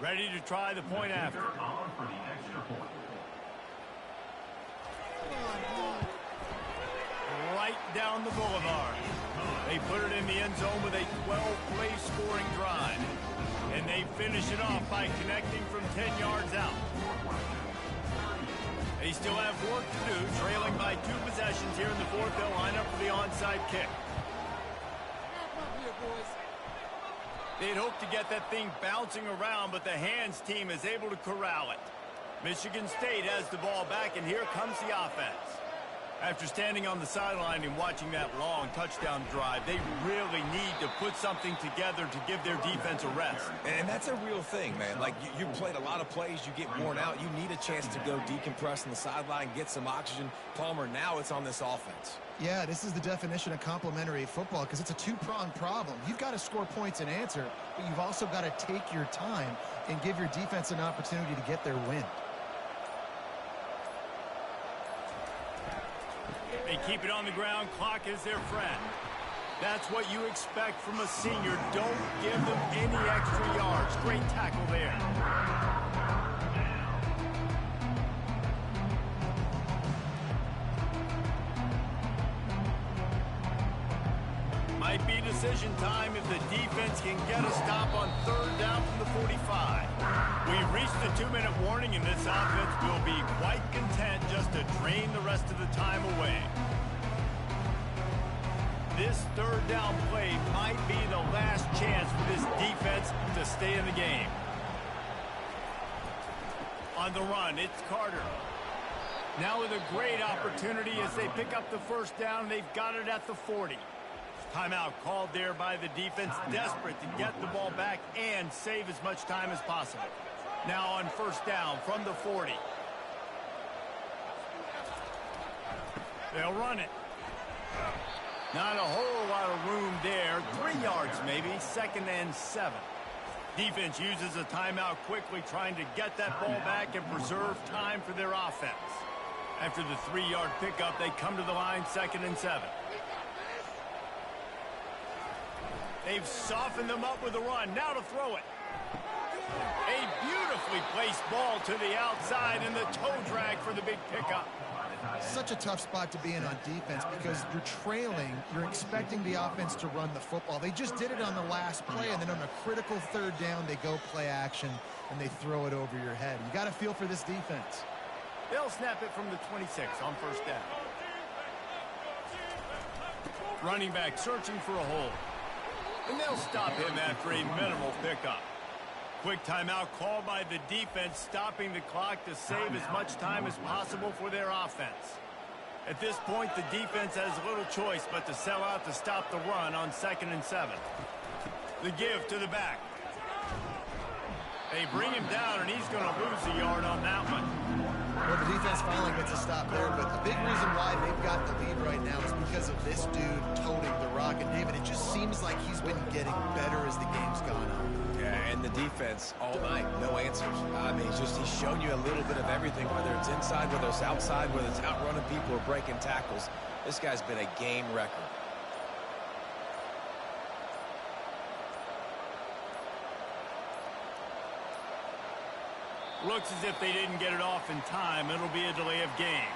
[SPEAKER 1] Ready to try the point after. Right down the boulevard. They put it in the end zone with a 12-play scoring drive. And they finish it off by connecting from 10 yards out. They still have work to do, trailing by 2 possessions here in the 4th. They'll line up for the onside kick. They'd hoped to get that thing bouncing around, but the hands team is able to corral it. Michigan State has the ball back, and here comes the offense. After standing on the sideline and watching that long touchdown drive, they really need to put something together to give their defense a rest.
[SPEAKER 2] And that's a real thing, man. Like, you played a lot of plays, you get worn out. You need a chance to go decompress on the sideline, get some oxygen. Palmer, now it's on this offense.
[SPEAKER 3] Yeah, this is the definition of complementary football because it's a 2-pronged problem. You've got to score points and answer, but you've also got to take your time and give your defense an opportunity to get their win.
[SPEAKER 1] They keep it on the ground. Clock is their friend. That's what you expect from a senior. Don't give them any extra yards. Great tackle there. Might be decision time if the defense can get a stop on 3rd down from the 45. We've reached the 2-minute warning, and this offense will be quite content just to drain the rest of the time away. This 3rd down play might be the last chance for this defense to stay in the game. On the run, it's Carter. Now with a great opportunity as they pick up the 1st down. They've got it at the 40. Timeout called there by the defense, desperate to get the ball back and save as much time as possible. Now on 1st down from the 40. They'll run it. Not a whole lot of room there. 3 yards maybe, 2nd and 7. Defense uses a timeout quickly, trying to get that ball back and preserve time for their offense. After the 3-yard pickup, they come to the line, 2nd and 7. They've softened them up with a run. Now to throw it. A beautifully placed ball to the outside, and the toe drag for the big pickup.
[SPEAKER 3] Such a tough spot to be in on defense because you're trailing. You're expecting the offense to run the football. They just did it on the last play, and then on a critical 3rd down, they go play action, and they throw it over your head. You got to feel for this defense.
[SPEAKER 1] They'll snap it from the 26 on 1st down. Running back searching for a hole. And they'll stop him after a minimal pickup. Quick timeout called by the defense, stopping the clock to save as much time as possible for their offense. At this point, the defense has little choice but to sell out to stop the run on 2nd and 7. The give to the back. They bring him down, and he's going to lose a yard on that one.
[SPEAKER 3] Well, the defense finally gets a stop there, but the big reason why they've got the lead right now is because of this dude toting the rock. And, David, it just seems like he's been getting better as the game's gone on.
[SPEAKER 2] Yeah, and the defense all night, no answers. I mean, he's shown you a little bit of everything, whether it's inside, whether it's outside, whether it's outrunning people or breaking tackles. This guy's been a game wrecker.
[SPEAKER 1] Looks as if they didn't get it off in time. It'll be a delay of game.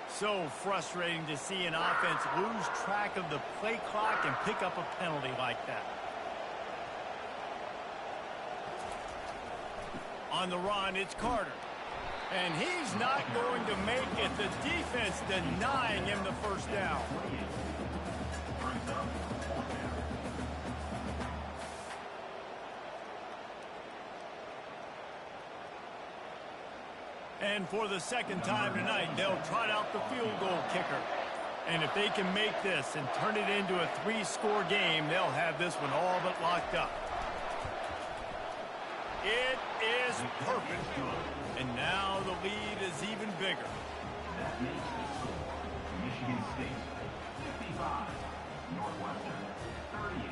[SPEAKER 1] So frustrating to see an offense lose track of the play clock and pick up a penalty like that. On the run, it's Carter. And he's not going to make it. The defense denying him the 1st down. And for the 2nd time tonight, they'll trot out the field goal kicker. And if they can make this and turn it into a 3-score game, they'll have this one all but locked up. It is perfect. And now the lead is even bigger.
[SPEAKER 4] That makes it Michigan State 55, Northwestern 38.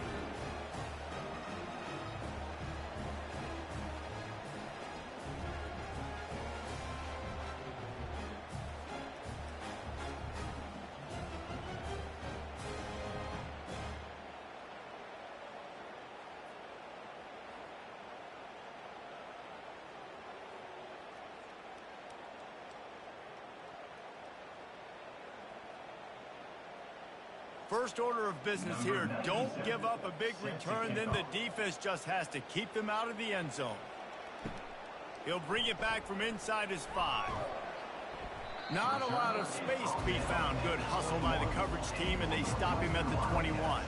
[SPEAKER 1] First order of business here, don't give up a big return, then the defense just has to keep them out of the end zone. He'll bring it back from inside his 5. Not a lot of space to be found. Good hustle by the coverage team, and they stop him at the 21.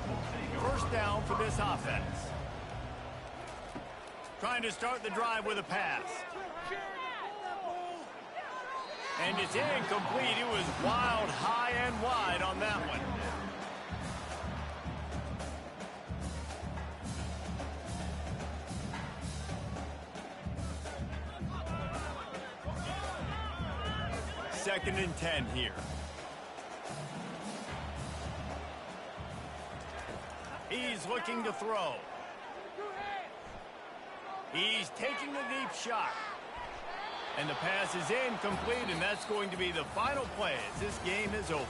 [SPEAKER 1] 1st down for this offense. Trying to start the drive with a pass. And it's incomplete. It was wild, high and wide on that one. Second and 10 here. He's looking to throw. He's taking the deep shot. And the pass is incomplete, and that's going to be the final play as this game is over.